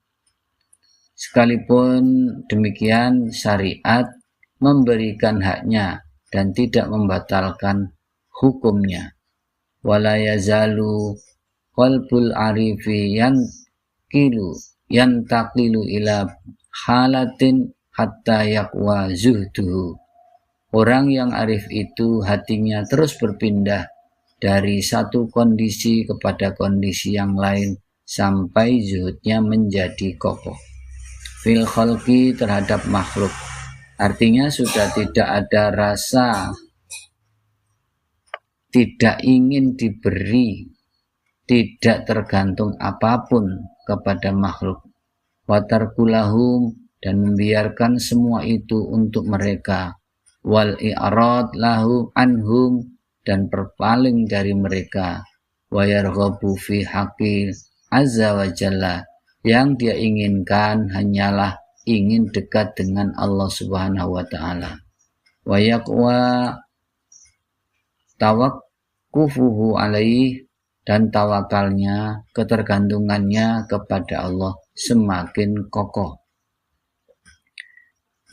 Sekalipun demikian, syariat memberikan haknya dan tidak membatalkan hukumnya. Wala yazalu qalbul arifi yantaqilu ila halatin hatta yaqwa zuhduhu. Orang yang arif itu hatinya terus berpindah dari satu kondisi kepada kondisi yang lain sampai zuhudnya menjadi kokoh. Fil khalqi, terhadap makhluk. Artinya sudah tidak ada rasa tidak ingin diberi, tidak tergantung apapun kepada makhluk. Watarkulahum, dan membiarkan semua itu untuk mereka. Wal i'rad lahu anhum, dan berpaling dari mereka. Wa yarghabu fi haqqi azza wa jalla, yang dia inginkan hanyalah ingin dekat dengan Allah Subhanahu wa taala. Wa yaqwa tawakkufuhu alaih, dan tawakalnya, ketergantungannya kepada Allah semakin kokoh.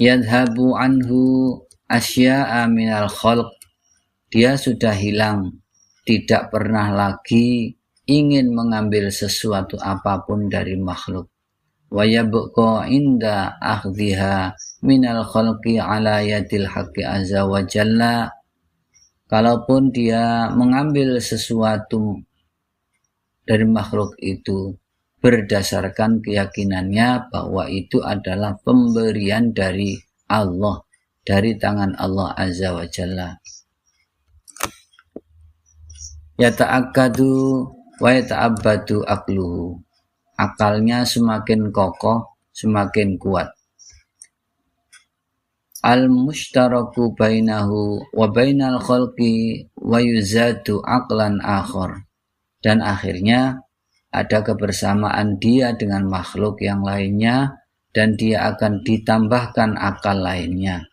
Yadhabu anhu asya'a minal khalq, dia sudah hilang, tidak pernah lagi ingin mengambil sesuatu apapun dari makhluk. Wa yabqa inda akhdhiha minal khalqi ala yadil haqqi azza wa jalla. Kalaupun dia mengambil sesuatu dari makhluk itu berdasarkan keyakinannya bahwa itu adalah pemberian dari Allah, dari tangan Allah azza wa jalla. Yata'akkadu wa yata'abbadu aqluhu, akalnya semakin kokoh, semakin kuat. Al-mushtaraku bainahu wa bainal khalqi wa yuzadu aqlan akhar, dan akhirnya ada kebersamaan dia dengan makhluk yang lainnya, dan dia akan ditambahkan akal lainnya.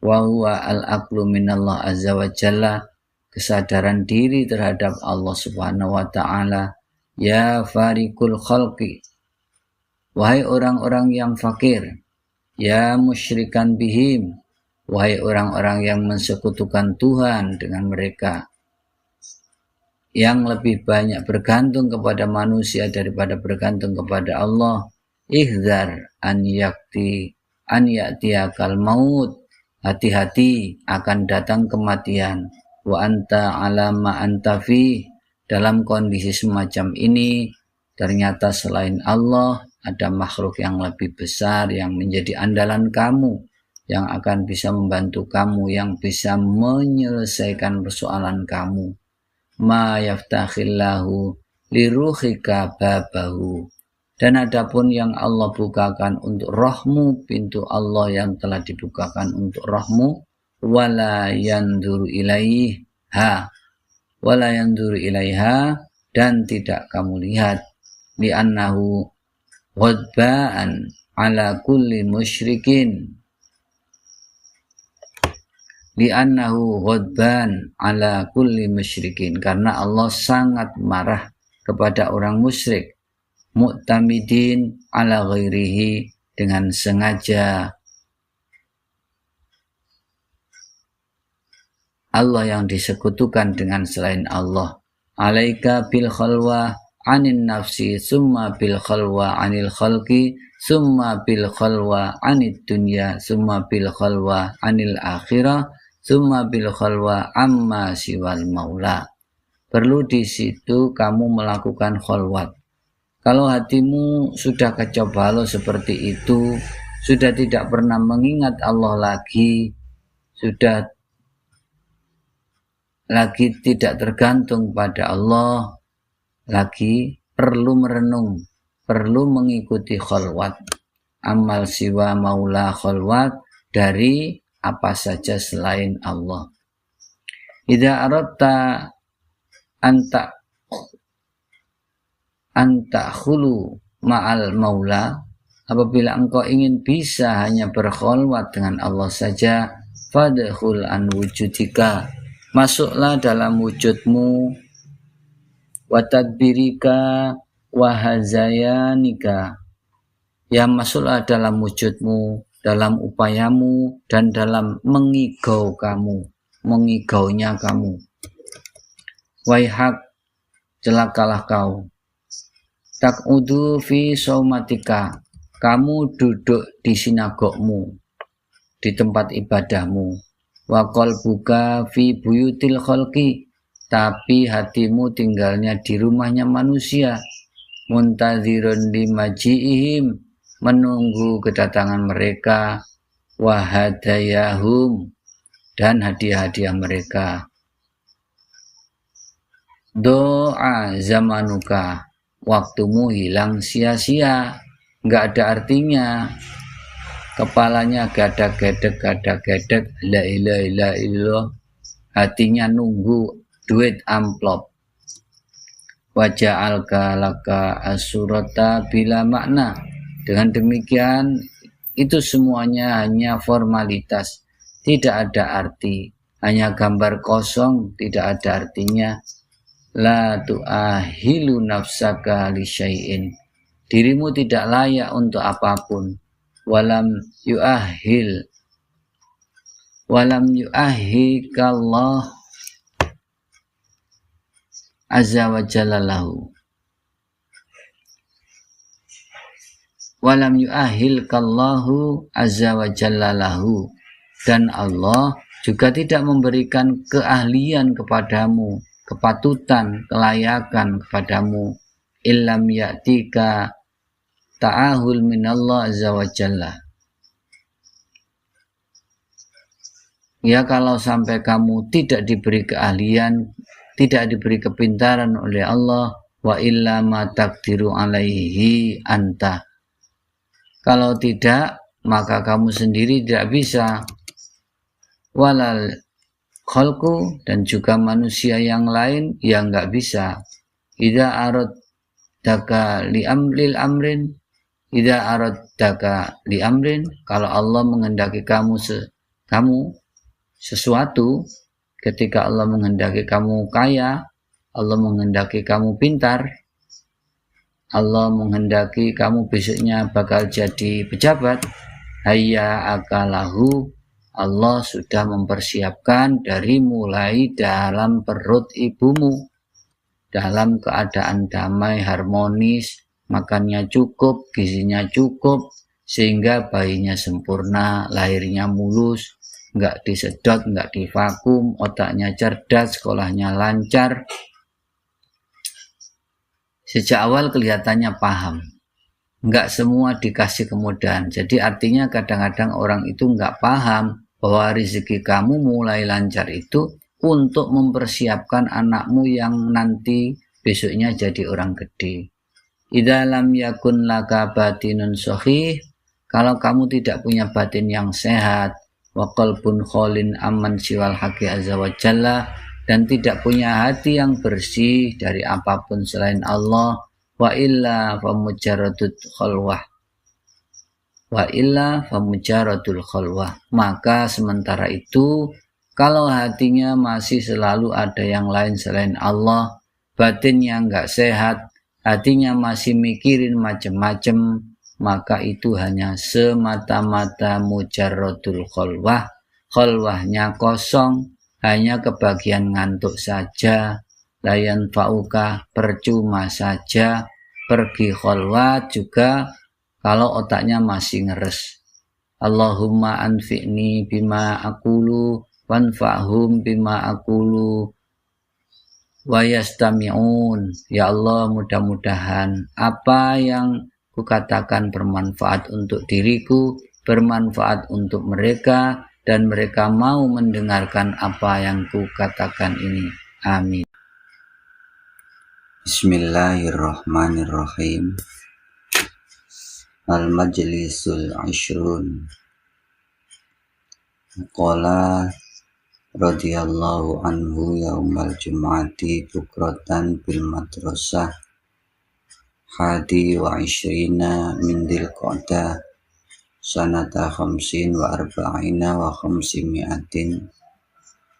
Wa huwa al-aqlu minallah azza wa jalla, kesadaran diri terhadap Allah subhanahu wa ta'ala. Ya farikul khalqi, wahai orang-orang yang fakir. Ya musyrikan bihim, wahai orang-orang yang mensekutukan Tuhan dengan mereka, yang lebih banyak bergantung kepada manusia daripada bergantung kepada Allah. Ihzar an ya'tiyakal maut, hati-hati akan datang kematian. Wa anta ala ma anta fi, dalam kondisi semacam ini ternyata selain Allah ada makhluk yang lebih besar yang menjadi andalan kamu, yang akan bisa membantu kamu, yang bisa menyelesaikan persoalan kamu. Ma yaftakhillahu liruhika babahu, dan adapun yang Allah bukakan untuk rohmu, pintu Allah yang telah dibukakan untuk rohmu, wala yanzuru ilaiha, dan tidak kamu lihat, li'annahu ghadba'an ala kulli musyrikin, li'annahu ghadban ala kulli musyrikin, karena Allah sangat marah kepada orang musyrik, mu'tamidin ala ghairihi, dengan sengaja Allah yang disekutukan dengan selain Allah. Alaika bil khalwa anin nafsi summa bil khalwa anil khalqi summa bil khalwa anid dunya summa bil khalwa anil akhirah summa bil khalwa amma siwal maula. Perlu di situ kamu melakukan khalwat. Kalau hatimu sudah kacau balau seperti itu, sudah tidak pernah mengingat Allah lagi, sudah lagi tidak tergantung pada Allah, lagi perlu merenung, perlu mengikuti khalwat. Amal siwa maula khalwat, dari apa saja selain Allah. Idza aradta anta khulu ma'al maula, apabila engkau ingin bisa hanya berkhalwat dengan Allah saja, fadkhul an wujudika, masuklah dalam wujudmu, wa tadbirika wa hazayanika, ya masuklah dalam wujudmu, dalam upayamu, dan dalam mengigaunya kamu. Waihak, celakalah kau. Takudu fi saumatika, kamu duduk di sinagogmu, di tempat ibadahmu. Wa qalbuka fi buyutil khalqi, tapi hatimu tinggalnya di rumahnya manusia. Muntazirun limaji'ihim, menunggu kedatangan mereka. Wa hadayahum, dan hadiah-hadiah mereka. Doa zamanuka, waktumu hilang sia-sia, nggak ada artinya. Kepalanya gadak-gedek, la ilaha illallah, hatinya nunggu duit amplop. Waja'alka laka asurata bila makna. Dengan demikian, itu semuanya hanya formalitas, tidak ada arti, hanya gambar kosong, tidak ada artinya. La tu'ahilu nafsaka li syai'in, dirimu tidak layak untuk apapun. Walam yu'ahikallah azza wa jalla lahu, walam yu'ahilkallahu azza wa jalla lahu, dan Allah juga tidak memberikan keahlian kepadamu, kepatutan, kelayakan kepadamu, illam ya'tika ta'ahul minallah azza wa jalla. Ya, kalau sampai kamu tidak diberi keahlian, tidak diberi kepintaran oleh Allah, wa illa ma taqdiru alaihi anta, kalau tidak, maka kamu sendiri tidak bisa. Walal khalqu, dan juga manusia yang lain yang nggak bisa. Idza aradaka li amrin, kalau Allah menghendaki kamu sesuatu, ketika Allah menghendaki kamu kaya, Allah menghendaki kamu pintar, Allah menghendaki kamu besoknya bakal jadi pejabat, hayya akalahu, Allah sudah mempersiapkan dari mulai dalam perut ibumu, dalam keadaan damai, harmonis, makannya cukup, gizinya cukup, sehingga bayinya sempurna, lahirnya mulus, nggak disedot, nggak divakum, otaknya cerdas, sekolahnya lancar. Sejak awal kelihatannya paham, nggak semua dikasih kemudahan. Jadi artinya kadang-kadang orang itu nggak paham bahwa rezeki kamu mulai lancar itu untuk mempersiapkan anakmu yang nanti besoknya jadi orang gede. Idza lam yakun laka batinun shahih, kalau kamu tidak punya batin yang sehat, wa qalbun khalin amman siwal haqi azza wa jalla, dan tidak punya hati yang bersih dari apapun selain Allah, wa illa famujarradul khalwah, maka sementara itu kalau hatinya masih selalu ada yang lain selain Allah, batinnya enggak sehat, hatinya masih mikirin macam-macam, maka itu hanya semata-mata mujarradul khalwah, khalwahnya kosong, hanya kebagian ngantuk saja, layan fauka percuma saja, pergi kholwat juga kalau otaknya masih ngeres. Allahumma anfi'ni bima aqulu wanfa'hum bima aqulu wa yastami'un. Ya Allah, mudah-mudahan apa yang kukatakan bermanfaat untuk diriku, bermanfaat untuk mereka, dan mereka mau mendengarkan apa yang kukatakan ini. Amin. Bismillahirrahmanirrahim. Al-Majlisul Ashrun. Qala radhiyallahu anhu yaumal jum'ati bukratan bil madrasah hadi wa ishrina min dil qa'dah sanata khamsin wa arba'ina wa khamsimi'atin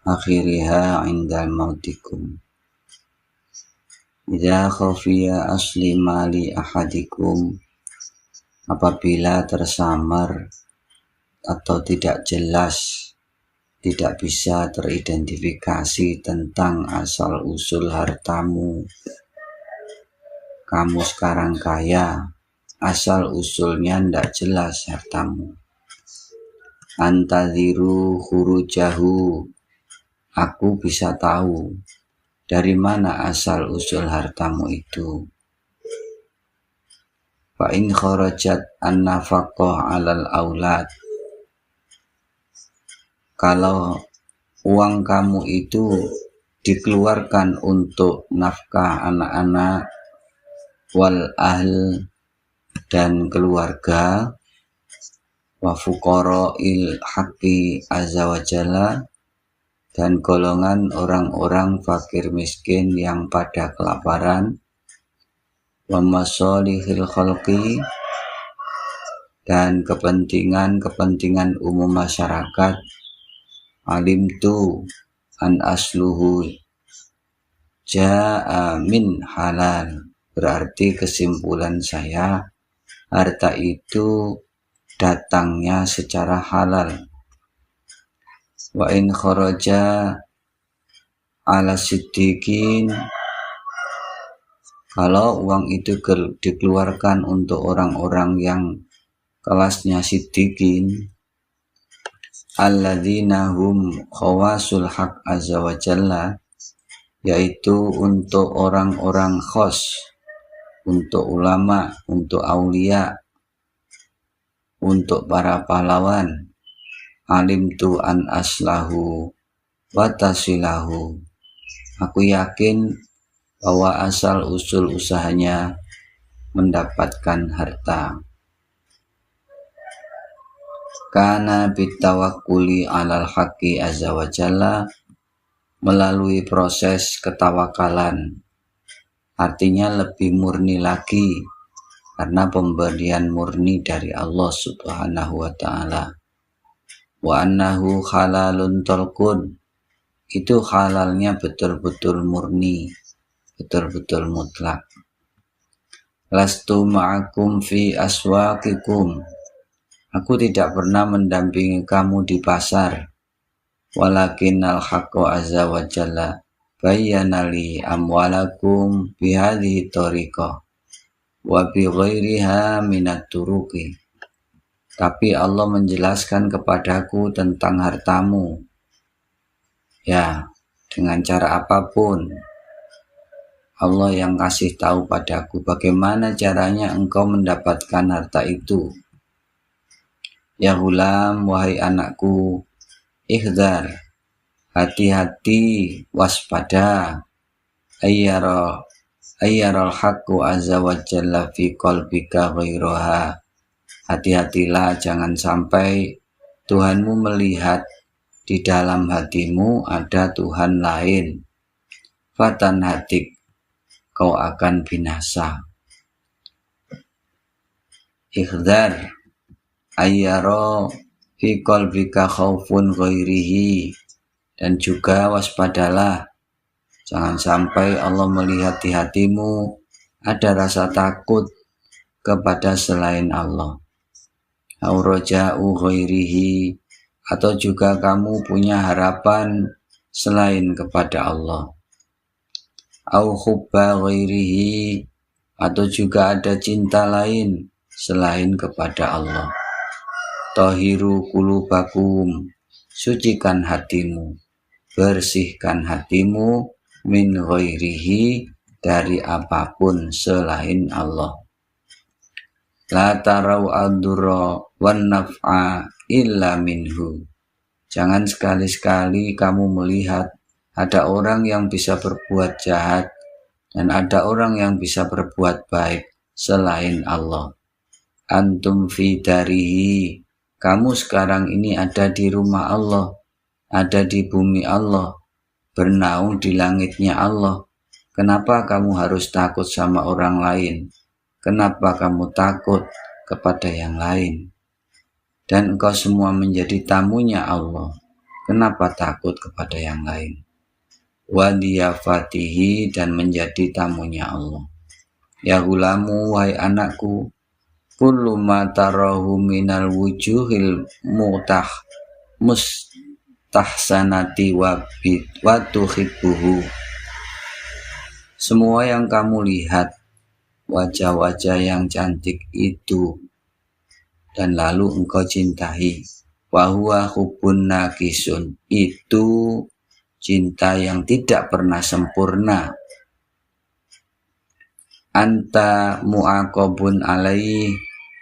akhiriha indal mautikum. Idza khafiya asli mali ahadikum, apabila tersamar atau tidak jelas, tidak bisa teridentifikasi tentang asal-usul hartamu. Kamu sekarang kaya, asal-usulnya tidak jelas hartamu. Antadhiru khurujahu, aku bisa tahu dari mana asal-usul hartamu itu. Fa in kharajat an-nafaqah 'alal aulad, kalau uang kamu itu dikeluarkan untuk nafkah anak-anak, wal ahl dan keluarga, wa fuqara'il haqqi azza wa jalla, dan golongan orang-orang fakir miskin yang pada kelaparan, wa masalihil khalqi, dan kepentingan umum masyarakat, alimtu an asluhu ja'a min halal, berarti kesimpulan saya harta itu datangnya secara halal. Wa in kharaja ala siddiqin, kalau uang itu dikeluarkan untuk orang-orang yang kelasnya siddiqin, alladzina hum khawasul haq azza wa jalla, yaitu untuk orang-orang khos, untuk ulama, untuk aulia, untuk para pahlawan, alimtu an aslahu wa tasilahu, aku yakin bahwa asal usul usahanya mendapatkan harta. Kana bitawakkuli alal haqqi azza wa jalla, melalui proses ketawakalan, artinya lebih murni lagi karena pemberian murni dari Allah subhanahu wa ta'ala. Wa annahu halalun talqun, itu halalnya betul-betul murni, betul-betul mutlak. Lastu ma'akum fi aswaqikum, aku tidak pernah mendampingi kamu di pasar. Walakin al-haqqu azza wa jalla bayyana li amwalakum bihadhihi tariqah wa bi ghairiha minat turuqi. Tapi Allah menjelaskan kepadaku tentang hartamu, ya, dengan cara apapun. Allah yang kasih tahu padaku bagaimana caranya engkau mendapatkan harta itu. Ya hulam, wahai anakku, ihdar, hati-hati, waspada, ayyaral haqqu azza wa jalla fi qalbika ghairaha, hati-hatilah jangan sampai Tuhanmu melihat di dalam hatimu ada Tuhan lain. Fatan hatik, kau akan binasa. Ihdar, ayyara fi qalbika khaufun ghairihi, dan juga waspadalah jangan sampai Allah melihat di hatimu ada rasa takut kepada selain Allah. Au raja'u ghairihi, atau juga kamu punya harapan selain kepada Allah. Au hubba ghairihi, atau juga ada cinta lain selain kepada Allah. Tahiru qulubakum, sucikan hatimu, bersihkan hatimu min ghairihi, dari apapun selain Allah. La tarau ad-durra wan naf'a illa minhu, jangan sekali-sekali kamu melihat ada orang yang bisa berbuat jahat dan ada orang yang bisa berbuat baik selain Allah. Antum fi darihi, kamu sekarang ini ada di rumah Allah, ada di bumi Allah, bernaung di langitnya Allah. Kenapa kamu harus takut sama orang lain? Kenapa kamu takut kepada yang lain? Dan engkau semua menjadi tamunya Allah, kenapa takut kepada yang lain? Wa diyafatihi, dan menjadi tamunya Allah. Ya gulamu, wahai anakku, kullu ma tarahu minal wujuhil mustahsanati wa tuhibbuhu, semua yang kamu lihat, wajah-wajah yang cantik itu, dan lalu engkau cintai. Wa huwa hubbun naqisun, itu cinta yang tidak pernah sempurna. Anta mu'aqabun alaih,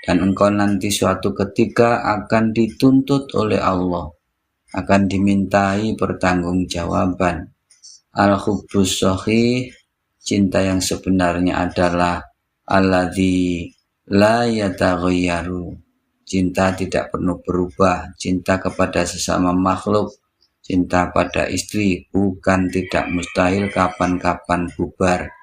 dan engkau nanti suatu ketika akan dituntut oleh Allah, akan dimintai pertanggungjawaban. Al-hubbus shahih, cinta yang sebenarnya adalah alladzi la yataghayyaru, cinta tidak pernah berubah. Cinta kepada sesama makhluk, cinta pada istri, bukan tidak mustahil kapan-kapan bubar.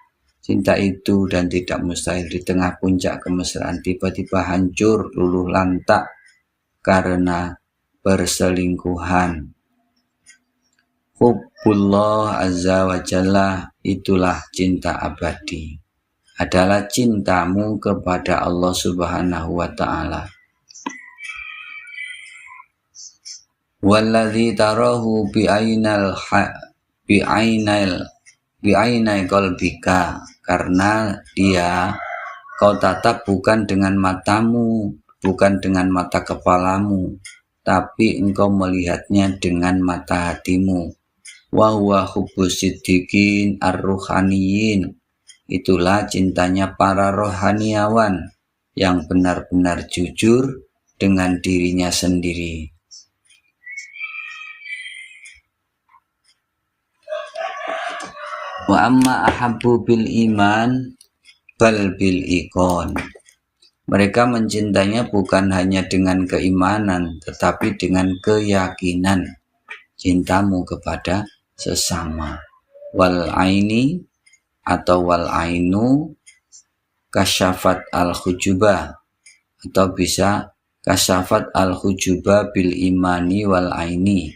Cinta itu dan tidak mustahil di tengah puncak kemesraan tiba-tiba hancur luluh lantak karena perselingkuhan. Hubbullah azza wa jalla, itulah cinta abadi, adalah cintamu kepada Allah subhanahu wa ta'ala. Walladzi tarahu bi'ainai qalbika, karena dia kau tatap bukan dengan matamu, bukan dengan mata kepalamu, tapi engkau melihatnya dengan mata hatimu. Wa huwa hubbus siddiqin ar-ruhaniyin, itulah cintanya para rohaniawan yang benar-benar jujur dengan dirinya sendiri. Wa amma ahabbu bil iman bal bil iqon, mereka mencintainya bukan hanya dengan keimanan tetapi dengan keyakinan, cintamu kepada sesama. Wal aini atau wal ainu kasyafat al hujubah, atau bisa kasyafat al hujubah bil imani wal aini.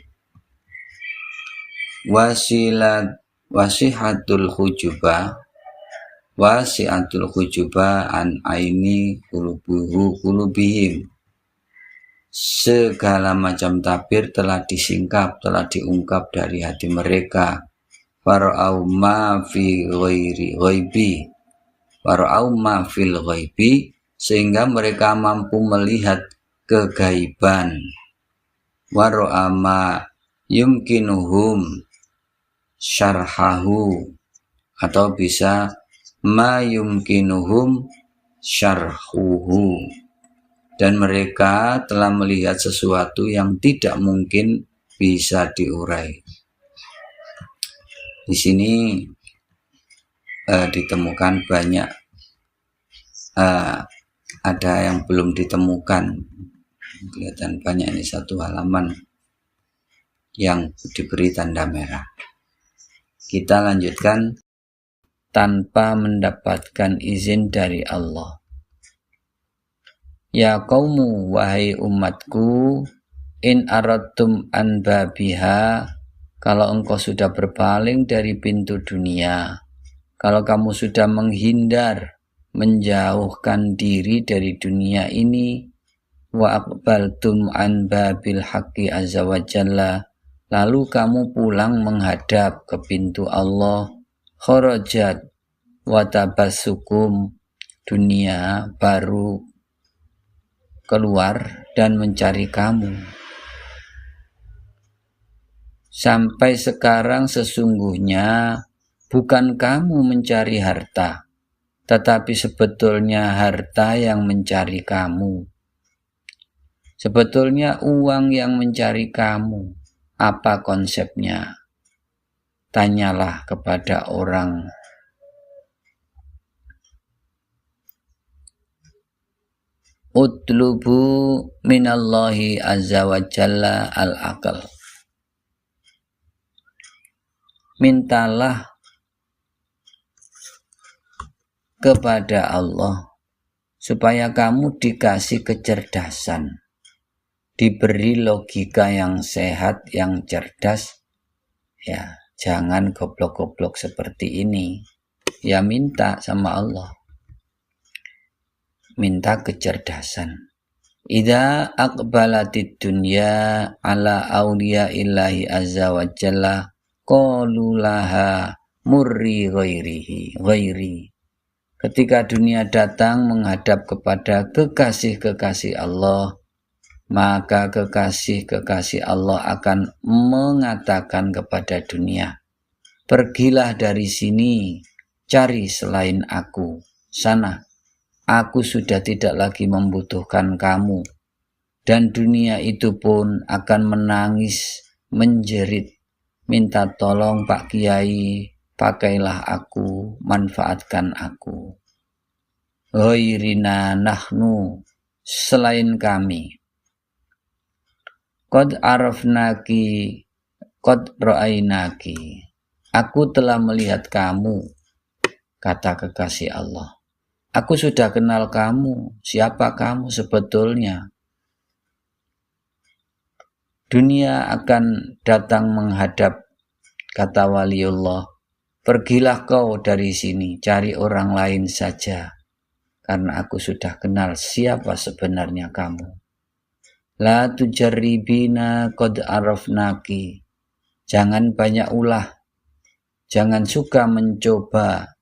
Wasihatul hujubah an aini qulubihim, segala macam tabir telah disingkap, telah diungkap dari hati mereka. Fara'au ma fil ghaibi, sehingga mereka mampu melihat kegaiban. Wara'a ma yumkinuhum syarhahu, atau bisa ma yumkinuhum syarhuhu, dan mereka telah melihat sesuatu yang tidak mungkin bisa diurai. Di sini ditemukan banyak, ada yang belum ditemukan, kelihatan banyak, ini satu halaman yang diberi tanda merah. Kita lanjutkan. Tanpa mendapatkan izin dari Allah. Ya qaumu, wahai umatku, in aradtum an babiha, kalau engkau sudah berpaling dari pintu dunia, kalau kamu sudah menghindar, menjauhkan diri dari dunia ini, wa aqbaltum an babil haqqi azza wa jalla, lalu kamu pulang menghadap ke pintu Allah, kharajat wa tabassukum, dunia baru keluar dan mencari kamu. Sampai sekarang sesungguhnya bukan kamu mencari harta, tetapi sebetulnya harta yang mencari kamu. Sebetulnya uang yang mencari kamu. Apa konsepnya? Tanyalah kepada orang. Utlubu minallahi azza wa jalla al-aql. Mintalah kepada Allah supaya kamu dikasih kecerdasan, diberi logika yang sehat, yang cerdas. Ya, jangan goblok-goblok seperti ini. Ya, minta sama Allah. Minta kecerdasan. Idza aqbalatid dunya ala awliya illahi azza wa jalla qalu laha murri ghairi. Ketika dunia datang menghadap kepada kekasih-kekasih Allah, maka kekasih-kekasih Allah akan mengatakan kepada dunia, pergilah dari sini, cari selain aku, sana. Aku sudah tidak lagi membutuhkan kamu. Dan dunia itu pun akan menangis, menjerit, minta tolong Pak Kiai, pakailah aku, manfaatkan aku. Ghairina nahnu, selain kami. Qad arafnaki, qad ra'ainaki. Aku telah melihat kamu, kata kekasih Allah. Aku sudah kenal kamu, siapa kamu sebetulnya. Dunia akan datang menghadap, kata waliullah. Pergilah kau dari sini, cari orang lain saja. Karena aku sudah kenal siapa sebenarnya kamu. La tujarribina qad arafnaki. Jangan banyak ulah. Jangan suka mencoba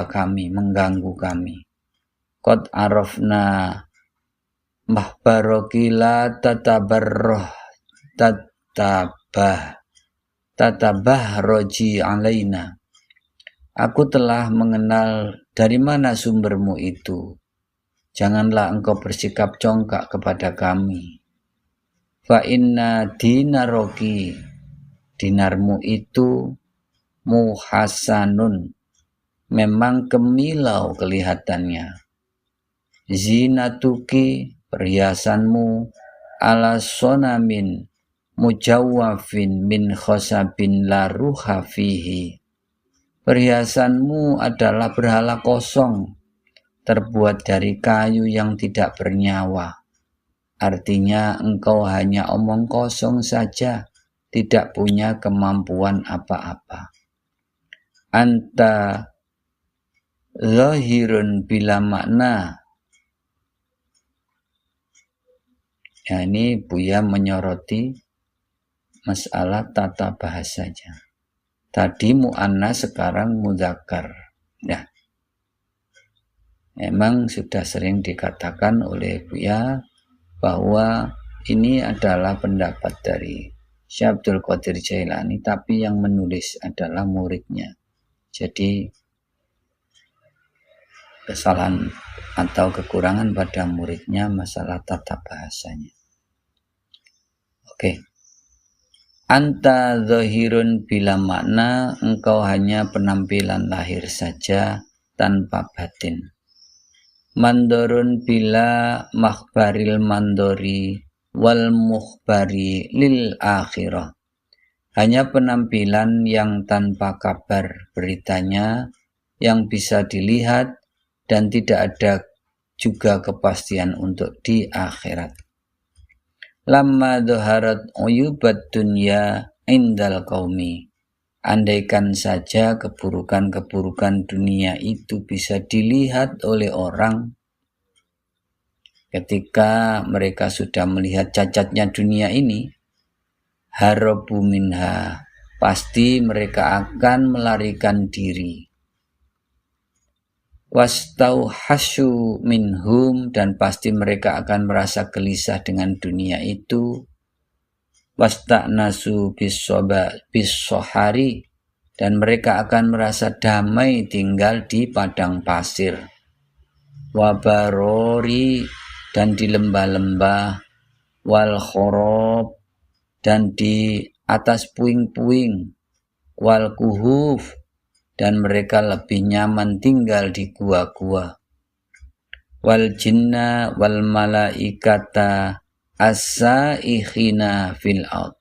kami, mengganggu kami. Qad arafna mahbarokila tatabah roji alaina. Aku telah mengenal dari mana sumbermu itu. Janganlah engkau bersikap congkak kepada kami. Fa inna dinaroki, dinarmu itu muhasanun, memang kemilau kelihatannya. Zinatuki, perhiasanmu, ala sonamin mujawwafin min khosabin la ruha fihi. Perhiasanmu adalah berhala kosong, terbuat dari kayu yang tidak bernyawa. Artinya engkau hanya omong kosong saja, tidak punya kemampuan apa-apa. Anta zahirun bila makna. Ya, ini Buya menyoroti masalah tata bahasanya. Tadi mu'annas, sekarang mudzakkar. Ya, memang sudah sering dikatakan oleh Buya bahwa ini adalah pendapat dari Syekh Abdul Qadir Jailani, tapi yang menulis adalah muridnya. Jadi kesalahan atau kekurangan pada muridnya masalah tata bahasanya. Oke. Anta zahirun bila makna, engkau hanya penampilan lahir saja tanpa batin. Mandorun bila makhbaril mandori wal mukhbari lil akhirah. Hanya penampilan yang tanpa kabar beritanya, yang bisa dilihat dan tidak ada juga kepastian untuk di akhirat. Lamma dhaharat uyubat dunya indal qaumi. Andaikan saja keburukan-keburukan dunia itu bisa dilihat oleh orang, ketika mereka sudah melihat cacatnya dunia ini, harabu minha, pasti mereka akan melarikan diri. Wastauhasyu minhum, dan pasti mereka akan merasa gelisah dengan dunia itu. Wasta'nasu bisohari, dan mereka akan merasa damai tinggal di padang pasir. Wabarori, dan di lembah-lembah. Wal khorob, dan di atas puing-puing. Wal kuhuf, dan mereka lebih nyaman tinggal di gua-gua. Wal jinna wal malaikata as-saikhina fil ard,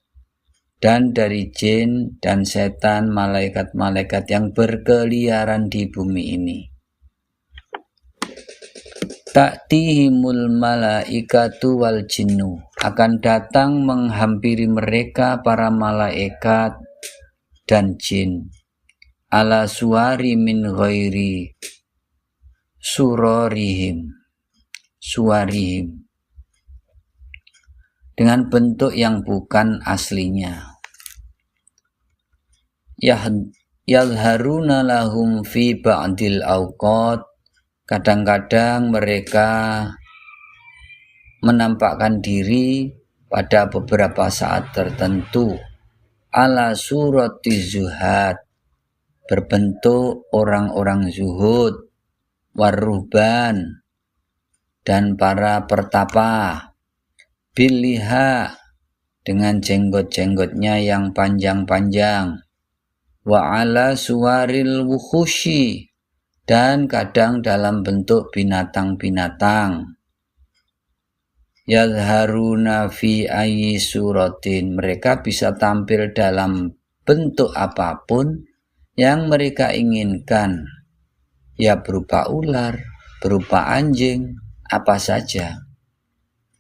dan dari jin dan setan, malaikat-malaikat yang berkeliaran di bumi ini. Ta'tihimul malaikatu wal jinnu, akan datang menghampiri mereka para malaikat dan jin. Ala suari min ghairi suwarihim, dengan bentuk yang bukan aslinya. Yadharuna lahum fi ba'dil awqat, kadang-kadang mereka menampakkan diri pada beberapa saat tertentu. Ala surati zuhad, berbentuk orang-orang zuhud, waruhban, dan para pertapa, biliha, dengan jenggot-jenggotnya yang panjang-panjang, wa ala suwaril wukhushi, dan kadang dalam bentuk binatang-binatang. Yadharuna fi ayyi suratin, mereka bisa tampil dalam bentuk apapun yang mereka inginkan, ya berupa ular, berupa anjing, apa saja.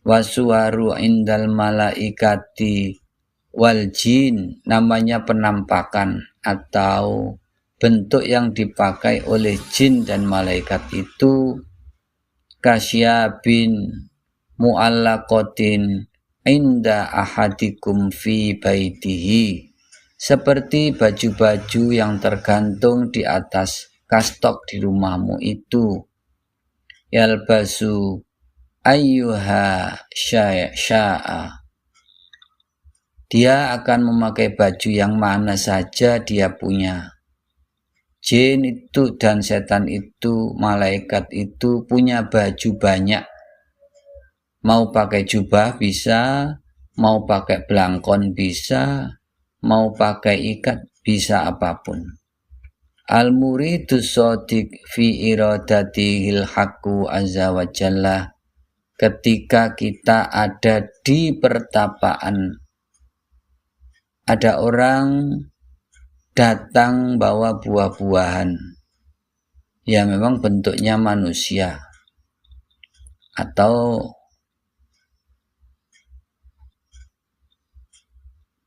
Wasuwaru indal malaikati wal jin, namanya penampakan atau bentuk yang dipakai oleh jin dan malaikat itu, kasyabin mu'allaqatin inda ahadikum fi baitihi, seperti baju-baju yang tergantung di atas kastok di rumahmu itu. Yalbasu ayyuha sya'a, dia akan memakai baju yang mana saja dia punya. Jin itu dan setan itu, malaikat itu punya baju banyak. Mau pakai jubah bisa, mau pakai belangkon bisa, mau pakai ikat, bisa apapun. Al-muridu shodiq fi iradatihil haqqu azza wa jalla, ketika kita ada di pertapaan, ada orang datang bawa buah-buahan, ya memang bentuknya manusia, atau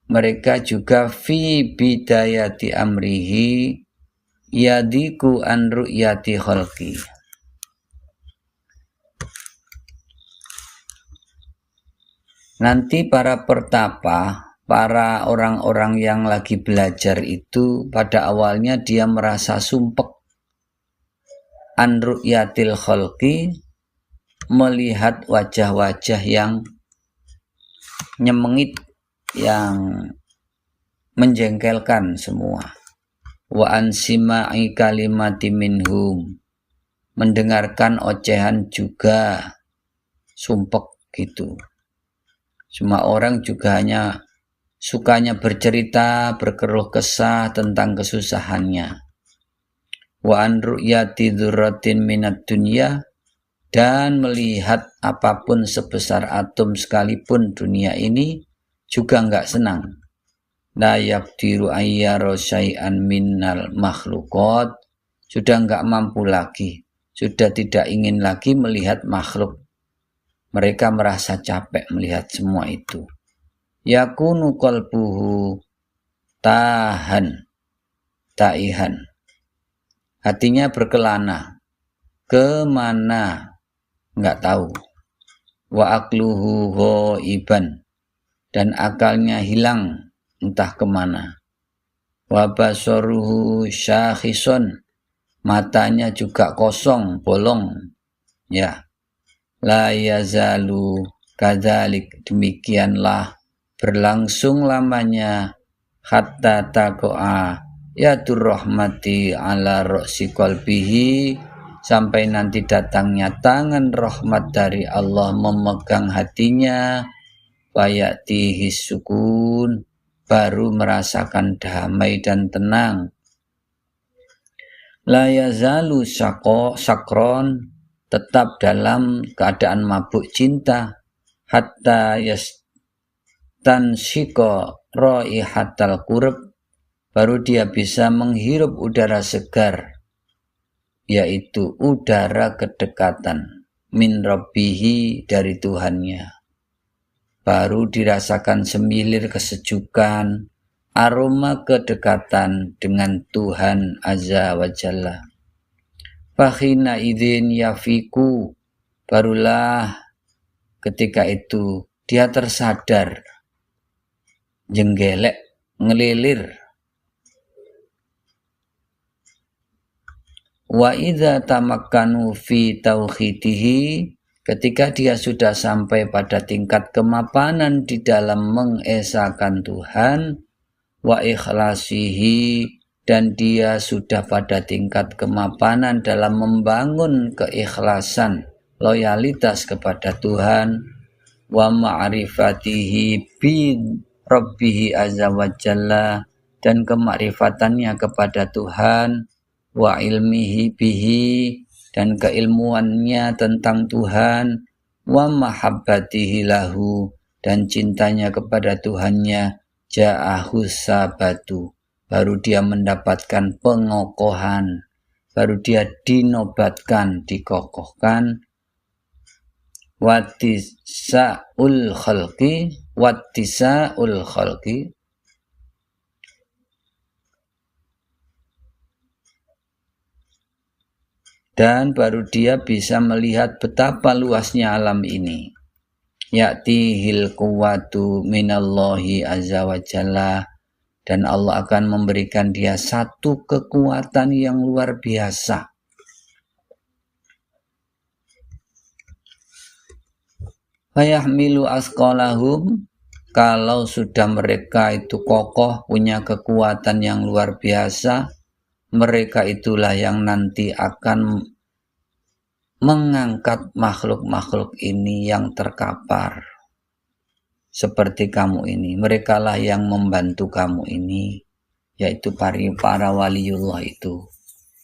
mereka juga fi bidayati amrihi yadiku an ru'yati khalqi, nanti para pertapa, para orang-orang yang lagi belajar itu, pada awalnya dia merasa sumpek an ru'yatil khalqi, melihat wajah-wajah yang nyemengit, yang menjengkelkan semua. Wa ansima'i kalimati minhum, mendengarkan ocehan juga sumpek gitu. Semua orang juga hanya sukanya bercerita, berkeluh kesah tentang kesusahannya. Wa an ru'yati dzurratin minad dunya, dan melihat apapun sebesar atom sekalipun dunia ini juga enggak senang. La yaqdiru ayyara syai'an minnal makhluqat, sudah enggak mampu lagi, sudah tidak ingin lagi melihat makhluk. Mereka merasa capek melihat semua itu. Yakunu qalbuhu taihan, hatinya berkelana, kemana enggak tahu. Wa aqluhu ghaiban, dan akalnya hilang entah kemana. Wa basaruhu syakhisun, matanya juga kosong, bolong. Ya, la yazalu kadzalik, demikianlah berlangsung lamanya hatta taqa'a yadur rahmati ala ra'si qalbihi, sampai nanti datangnya tangan rahmat dari Allah memegang hatinya, fayatihi sukun, baru merasakan damai dan tenang. La yazalu sakron, tetap dalam keadaan mabuk cinta, hatta yastanshiqa raihatal qurb, baru dia bisa menghirup udara segar, yaitu udara kedekatan, min rabbihi, dari Tuhannya. Baru dirasakan semilir kesejukan, aroma kedekatan dengan Tuhan Azza wa Jalla. Fakhina idzin yafiku, barulah ketika itu dia tersadar, jenggelek, ngelilir. Wa idza tamakkanu fi tauhidihi, ketika dia sudah sampai pada tingkat kemapanan di dalam mengesahkan Tuhan, wa ikhlasihi, dan dia sudah pada tingkat kemapanan dalam membangun keikhlasan, loyalitas kepada Tuhan, wa ma'rifatihi bi rabbihi azza wa jalla, dan kemakrifatannya kepada Tuhan, wa ilmihi bihi, dan keilmuannya tentang Tuhan, wa mahabbatihi lahu, dan cintanya kepada Tuhannya, ja'ahu sabatu, baru dia mendapatkan pengokohan, baru dia dinobatkan, dikokohkan, wattisa'ul khalqi, dan baru dia bisa melihat betapa luasnya alam ini. Ya'tihil quwwatu minallahi azza wa jalla, dan Allah akan memberikan dia satu kekuatan yang luar biasa. Fayahmilu asqalahum, kalau sudah mereka itu kokoh, punya kekuatan yang luar biasa, mereka itulah yang nanti akan mengangkat makhluk-makhluk ini yang terkapar seperti kamu ini. Mereka lah yang membantu kamu ini, yaitu para waliullah itu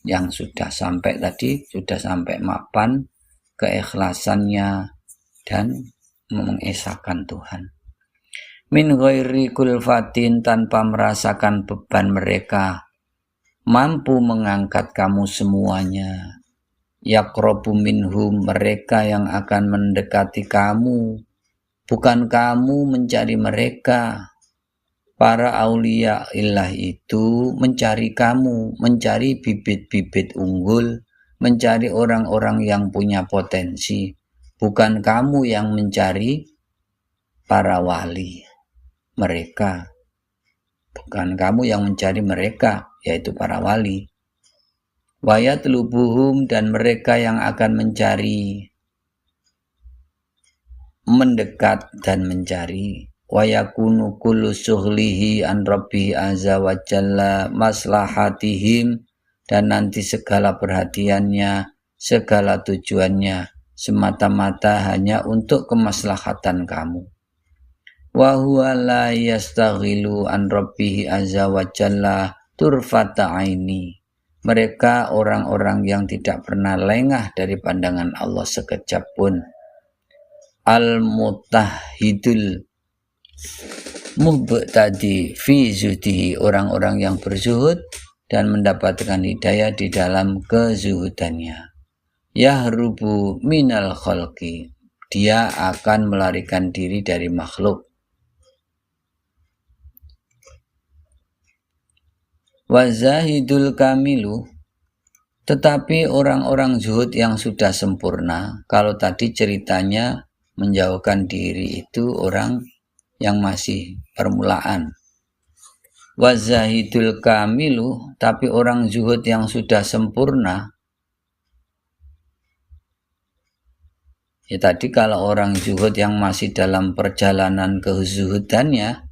yang sudah sampai tadi, sudah sampai mapan keikhlasannya dan mengesahkan Tuhan. Min ghairi kulfatin, tanpa merasakan beban, mereka mampu mengangkat kamu semuanya. Yaqrabu minhum, mereka yang akan mendekati kamu, bukan kamu mencari mereka. Para aulia illah itu mencari kamu, mencari bibit-bibit unggul, mencari orang-orang yang punya potensi, bukan kamu yang mencari para wali. Mereka, bukan kamu yang mencari mereka, yaitu para wali. Wayat lubuhum, dan mereka yang akan mencari, mendekat dan mencari. Wayakunu kullu suhlihi an rabbi azza wa jalla maslahatihim, dan nanti segala perhatiannya, segala tujuannya semata-mata hanya untuk kemaslahatan kamu. Wa huwa la yastaghilu an rabbihi azza wa jalla turfata aini, mereka orang-orang yang tidak pernah lengah dari pandangan Allah sekejap pun. Al-mutahhidul mubtadi fi zuhdihi, orang-orang yang berzuhud dan mendapatkan hidayah di dalam kezuhudannya. Yahrubu minal khalqi, dia akan melarikan diri dari makhluk. Wazahidul kamilu, tetapi orang-orang zuhud yang sudah sempurna, kalau tadi ceritanya menjauhkan diri itu orang yang masih permulaan. Wazahidul kamilu, tapi orang zuhud yang sudah sempurna. Ya tadi kalau orang zuhud yang masih dalam perjalanan kezuhudannya,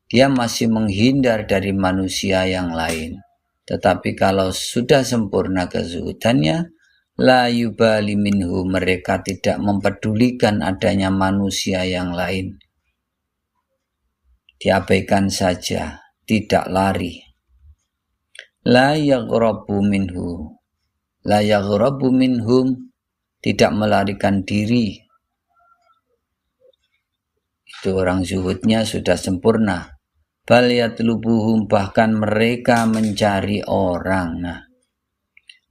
dia masih menghindar dari manusia yang lain. Tetapi kalau sudah sempurna kezuhudannya, la yubali minhu, mereka tidak mempedulikan adanya manusia yang lain. Diabaikan saja, tidak lari. La yaghrabu minhu, la yaghrabu minhum, tidak melarikan diri. Itu orang zuhudnya sudah sempurna. Bal yatlubuhum, bahkan mereka mencari orang. Nah,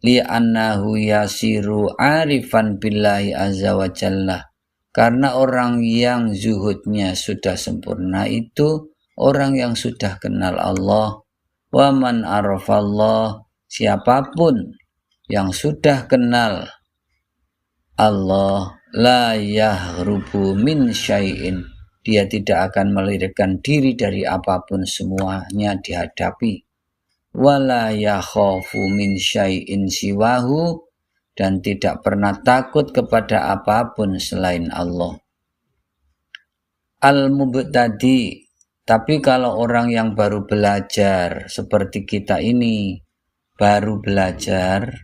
li'annahu yasiru arifan billahi azza wa jalla, karena orang yang zuhudnya sudah sempurna itu orang yang sudah kenal Allah. Wa man arafallah, siapapun yang sudah kenal Allah, la yahrubu min syai'in, dia tidak akan melarikan diri dari apapun, semuanya dihadapi. Wala yakhafu min syai'in siwahu, dan tidak pernah takut kepada apapun selain Allah. Al-mubtadi, tapi kalau orang yang baru belajar seperti kita ini, baru belajar,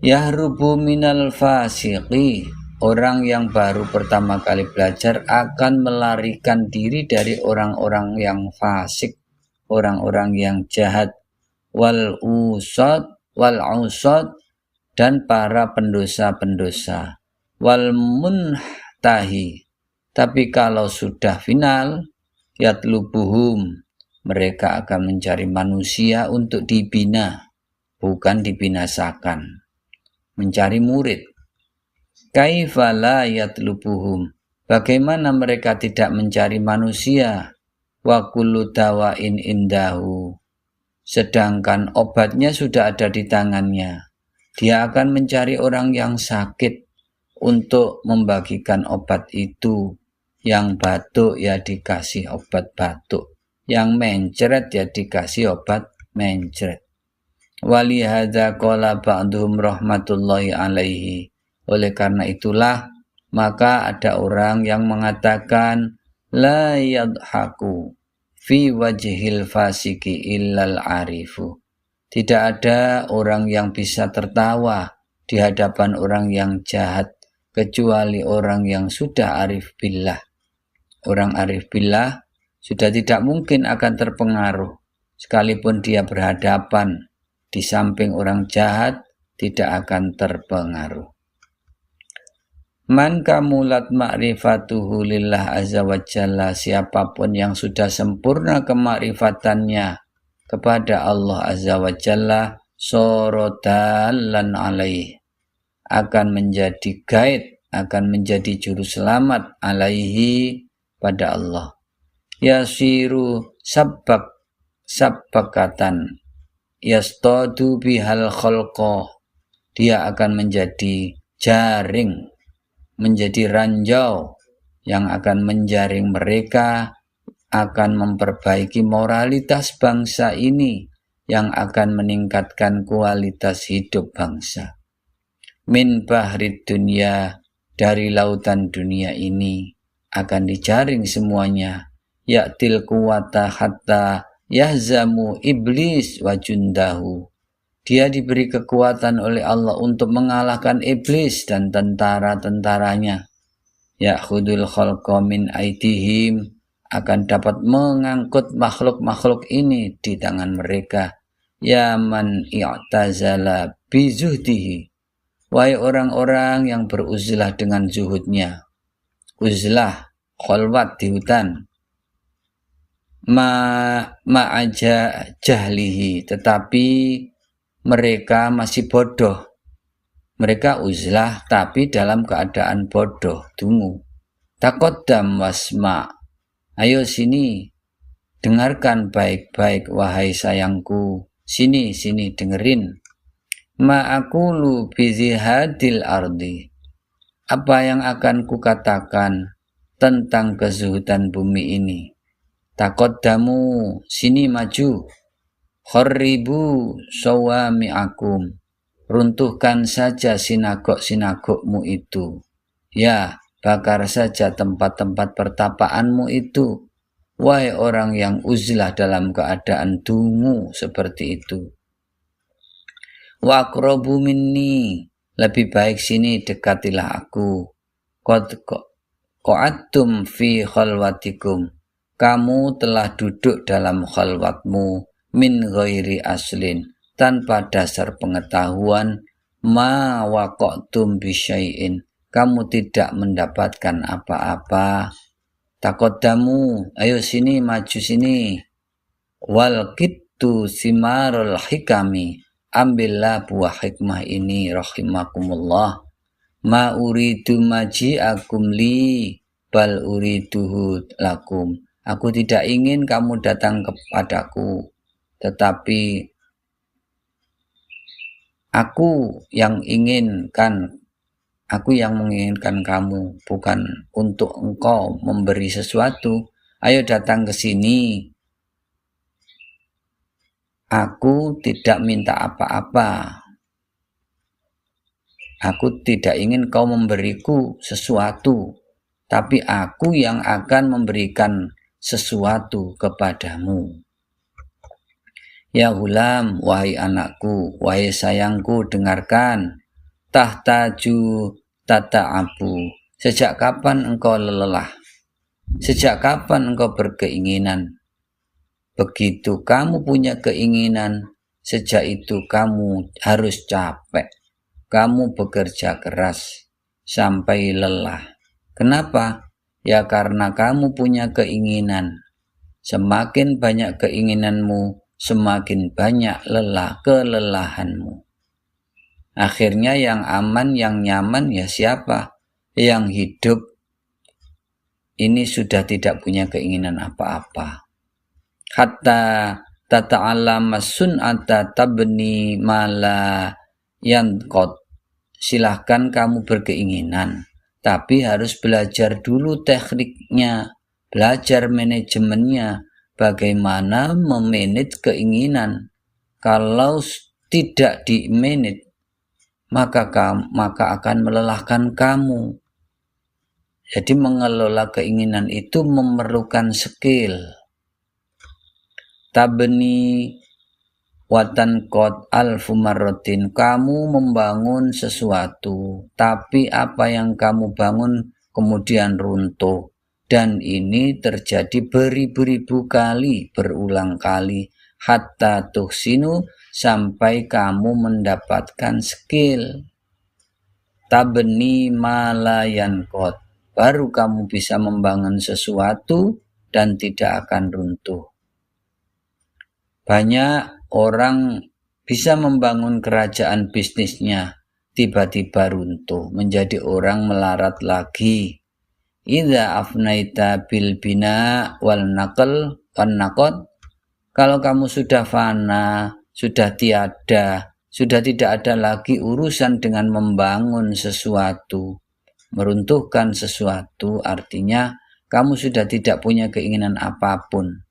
yahrubu minal fasiqi, orang yang baru pertama kali belajar akan melarikan diri dari orang-orang yang fasik, orang-orang yang jahat, wal usad, dan para pendosa-pendosa, wal muntahi. Tapi kalau sudah final, yatlubuhum, mereka akan mencari manusia untuk dibina, bukan dibinasakan. Mencari murid. Kaifa la yatlubuhum, bagaimana mereka tidak mencari manusia? Wa kullu dawain indahu, sedangkan obatnya sudah ada di tangannya. Dia akan mencari orang yang sakit untuk membagikan obat itu. Yang batuk ya dikasih obat batuk, yang mencret ya dikasih obat mencret. Walihada qala ba'duhum rahmatullahi alaihi, oleh karena itulah maka ada orang yang mengatakan la yadhaku fi wajhil fasiki illal arifu, tidak ada orang yang bisa tertawa di hadapan orang yang jahat kecuali orang yang sudah arif billah. Orang arif billah sudah tidak mungkin akan terpengaruh, sekalipun dia berhadapan di samping orang jahat, tidak akan terpengaruh. Man kamulat ma'rifatuhu lillah azza wa jalla, siapapun yang sudah sempurna kemakrifatannya kepada Allah azza wa jalla, sorodalan alaih, akan menjadi guide, akan menjadi juru selamat alaihi, pada Allah. Yasiru sabbakatan yastadu bihal khalqa, dia akan menjadi jaring, menjadi ranjau yang akan menjaring mereka, akan memperbaiki moralitas bangsa ini, yang akan meningkatkan kualitas hidup bangsa. Min bahrid dunia, dari lautan dunia ini akan dijaring semuanya. Ya'til kuwata hatta yahzamu iblis wa jundahu, dia diberi kekuatan oleh Allah untuk mengalahkan iblis dan tentara-tentaranya. Ya'khudul khalqa min aidihim, akan dapat mengangkut makhluk-makhluk ini di tangan mereka. Ya man i'tazala bizuhdihi, wahai orang-orang yang beruzlah dengan zuhudnya. Uzlah, khalwat di hutan. Ma'aja jahlihi, tetapi mereka masih bodoh. Mereka uzlah tapi dalam keadaan bodoh, dungu. Taqaddam wasma, ayo sini, dengarkan baik-baik wahai sayangku. Sini dengerin. Ma'akulu bizihadil ardi, apa yang akan kukatakan tentang kezuhudan bumi ini. Taqaddamu, sini maju. Kharribu sawami'akum, runtuhkan saja sinagog-sinagogmu itu. Ya, bakar saja tempat-tempat pertapaanmu itu. Wahai orang yang uzlah dalam keadaan dungu seperti itu. Wa aqrabu minni, lebih baik sini dekatilah aku. Qad qa'adtum fi khalwatikum, kamu telah duduk dalam khalwatmu min ghairi aslin, tanpa dasar pengetahuan, ma waqa'tum bisyai'in, kamu tidak mendapatkan apa-apa. Taqaddamu, ayo sini, maju sini. Wal qittu simarul hikami, ambillah buah hikmah ini rahimakumullah. Ma uridu maji'akum li bal uriduhu lakum, aku tidak ingin kamu datang kepadaku, tetapi aku yang menginginkan kamu, bukan untuk engkau memberi sesuatu. Ayo datang ke sini. Aku tidak minta apa-apa. Aku tidak ingin kau memberiku sesuatu, tapi aku yang akan memberikan sesuatu kepadamu. Ya hulam, wahai anakku, wahai sayangku, dengarkan. Tahtaju tata'abu, sejak kapan engkau lelah? Sejak kapan engkau berkeinginan? Begitu kamu punya keinginan, sejak itu kamu harus capek. Kamu bekerja keras sampai lelah. Kenapa? Ya karena kamu punya keinginan. Semakin banyak keinginanmu, semakin banyak kelelahanmu. Akhirnya yang aman, yang nyaman ya siapa? Yang hidup ini sudah tidak punya keinginan apa-apa. Hatta tata'allama sun'ata tabni mala yanqad. Silahkan kamu berkeinginan, tapi harus belajar dulu tekniknya, belajar manajemennya, bagaimana memanage keinginan. Kalau tidak di-manage, maka akan melelahkan kamu. Jadi mengelola keinginan itu memerlukan skill. Tabni watan qad alfu marratin, kamu membangun sesuatu, tapi apa yang kamu bangun kemudian runtuh, dan ini terjadi beribu-ribu kali, berulang kali, hatta tuhsinu, sampai kamu mendapatkan skill. Tabni malayan qad, baru kamu bisa membangun sesuatu dan tidak akan runtuh. Banyak orang bisa membangun kerajaan bisnisnya, tiba-tiba runtuh, menjadi orang melarat lagi. Idza afnaita bil bina wal naql wan naqad, kalau kamu sudah fana, sudah tiada, sudah tidak ada lagi urusan dengan membangun sesuatu, meruntuhkan sesuatu, artinya kamu sudah tidak punya keinginan apapun.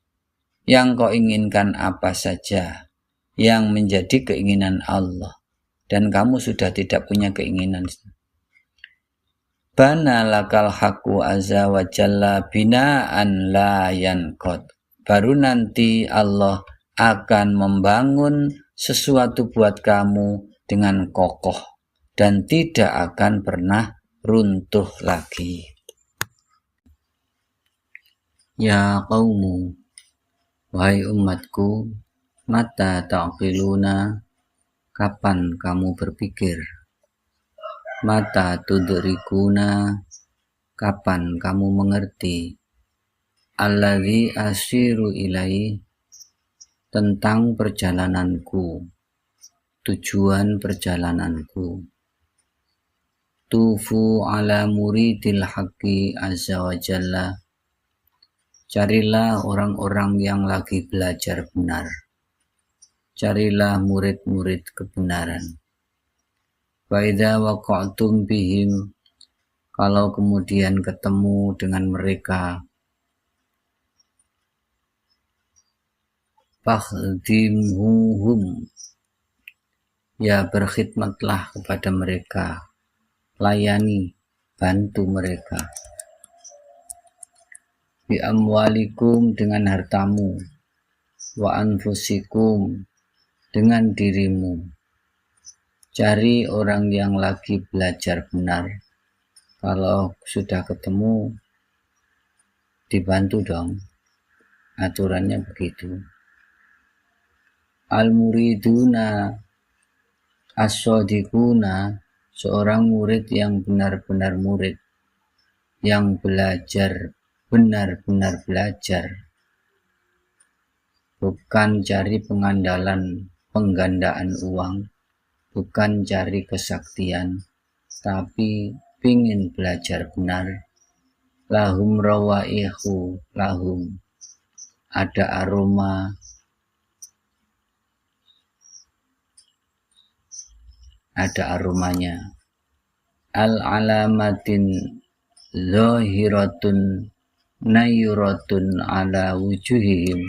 Yang kau inginkan apa saja yang menjadi keinginan Allah, dan kamu sudah tidak punya keinginan. Bana lakal haqqu azza wa jalla binaan la yanqad, baru nanti Allah akan membangun sesuatu buat kamu dengan kokoh dan tidak akan pernah runtuh lagi. Ya qaumu, wahai umatku, mata ta'qiluna, kapan kamu berpikir? Mata tudrikuna, kapan kamu mengerti? Alladzi asiru ilai, tentang perjalananku, tujuan perjalananku. Tufu ala muridil haqqi azza wa jalla, carilah orang-orang yang lagi belajar benar. Carilah murid-murid kebenaran. Wa idza waqa'tum bihim, kalau kemudian ketemu dengan mereka, fakhdimhuhum, ya berkhidmatlah kepada mereka, layani, bantu mereka, bi amwalikum, dengan hartamu, wa anfusikum, dengan dirimu. Cari orang yang lagi belajar benar, kalau sudah ketemu dibantu dong, aturannya begitu. Al-muriduna as-sadiquna, seorang murid yang benar-benar murid, yang belajar, benar-benar belajar, bukan cari pengandalan, penggandaan uang, bukan cari kesaktian, tapi pingin belajar benar. Lahum rawaihu, lahum, ada aroma, ada aromanya. Al-alamatin zahiratun nayuratun ala wujuhihim,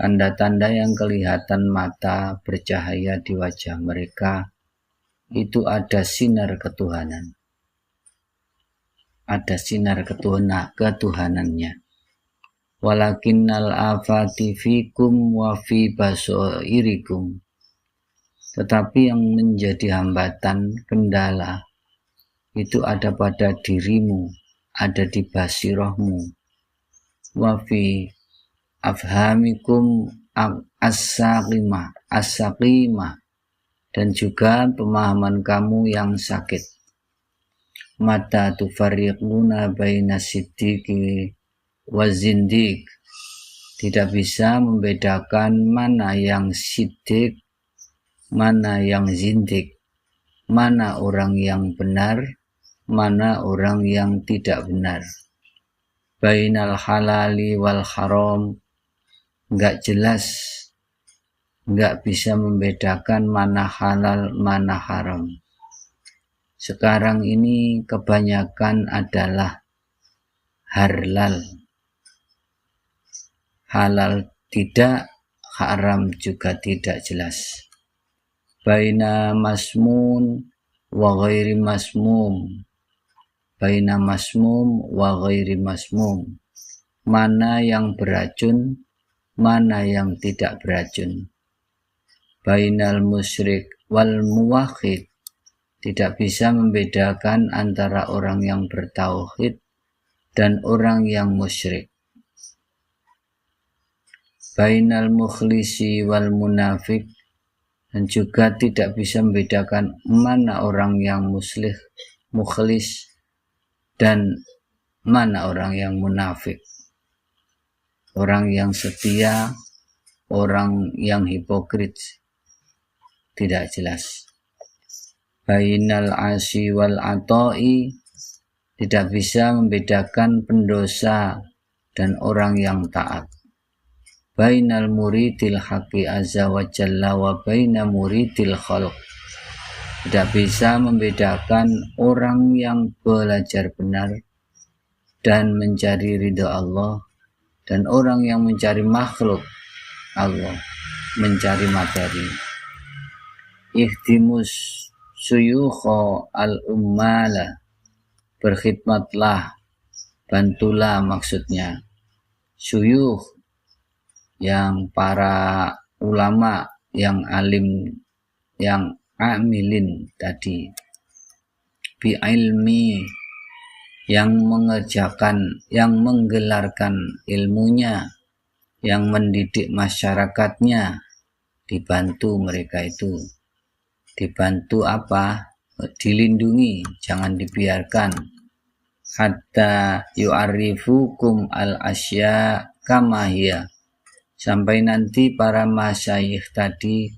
tanda-tanda yang kelihatan mata, bercahaya di wajah mereka, itu ada sinar ketuhanan, ada sinar ketuhanannya. Walakinnal afati fikum wa fi basairikum, tetapi yang menjadi hambatan, kendala, itu ada pada dirimu, ada di basirahmu. Wa fi afhamikum as-saqimah, dan juga pemahaman kamu yang sakit. Mata tufarriquna baina siddiqi wa zindiq, tidak bisa membedakan mana yang siddiq, mana yang zindiq, mana orang yang benar, mana orang yang tidak benar. Bainal halali wal haram, enggak jelas, enggak bisa membedakan mana halal, mana haram. Sekarang ini kebanyakan adalah halal, halal tidak, haram juga tidak jelas. Baina masmun wa ghairi masmum, baina masmum wa ghairi masmum, mana yang beracun, mana yang tidak beracun. Bainal musyrik wal muwahhid, tidak bisa membedakan antara orang yang bertauhid dan orang yang musyrik. Bainal mukhlisi wal munafik, dan juga tidak bisa membedakan mana orang yang mukhlis dan mana orang yang munafik, orang yang setia, orang yang hipokrit, tidak jelas. Bainal asi wal atoi, tidak bisa membedakan pendosa dan orang yang taat. Bainal muridil haqi azza wa jalla wa baina muridil khalq, tidak bisa membedakan orang yang belajar benar dan mencari ridha Allah, dan orang yang mencari makhluk Allah, mencari materi. Ihtimus suyukho al-ummala, berkhidmatlah, bantulah, maksudnya suyuh, yang para ulama, yang alim, yang amilin tadi, bi ilmi, yang mengerjakan, yang menggelarkan ilmunya, yang mendidik masyarakatnya, dibantu mereka itu. Dibantu apa? Dilindungi, jangan dibiarkan. Hatta yu'arifukum al-asya kama hiya, sampai nanti para masyayikh tadi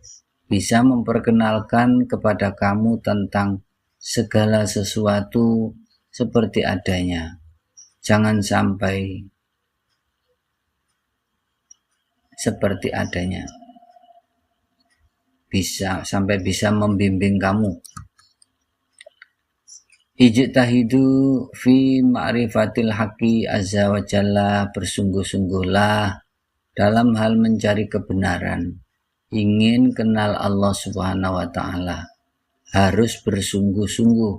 bisa memperkenalkan kepada kamu tentang segala sesuatu seperti adanya. Jangan sampai seperti adanya, bisa sampai bisa membimbing kamu. Ijtahidu fi ma'rifatil haqqi azza wa jalla, bersungguh-sungguhlah dalam hal mencari kebenaran. Ingin kenal Allah Subhanahu wa ta'ala, harus bersungguh-sungguh.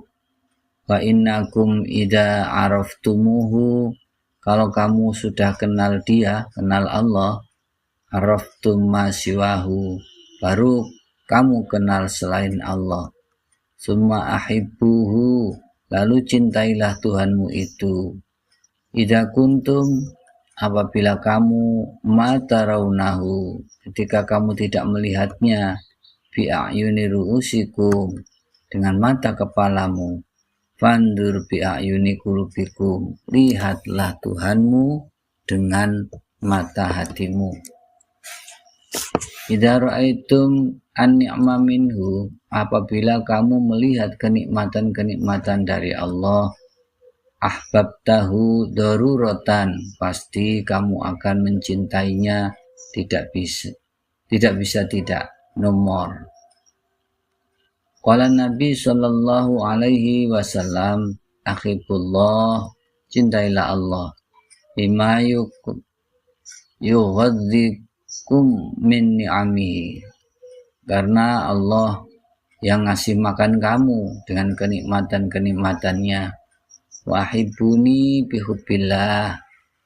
Wa innakum idza araftumuhu, kalau kamu sudah kenal dia, kenal Allah, araftum ma siwahu, baru kamu kenal selain Allah. Summa ahibbuhu, lalu cintailah Tuhanmu itu. Idza kuntum, apabila kamu mataraunahu, ketika kamu tidak melihatnya, bi a'yuni ru'usikum, dengan mata kepalamu, fandur bi a'yuni qulubikum, lihatlah Tuhanmu dengan mata hatimu. Idza ra'aitum an-ni'ma minhu, apabila kamu melihat kenikmatan-kenikmatan dari Allah, ahbabtahu daruratan, pasti kamu akan mencintainya tidak bisa tidak, nomor. Qala Nabi sallallahu alaihi wasallam, akhibullah, cintailah Allah, bima yughadhikum min ni'amihi, karena Allah yang ngasih makan kamu dengan kenikmatan-kenikmatannya. Wahibuni bihubbillah,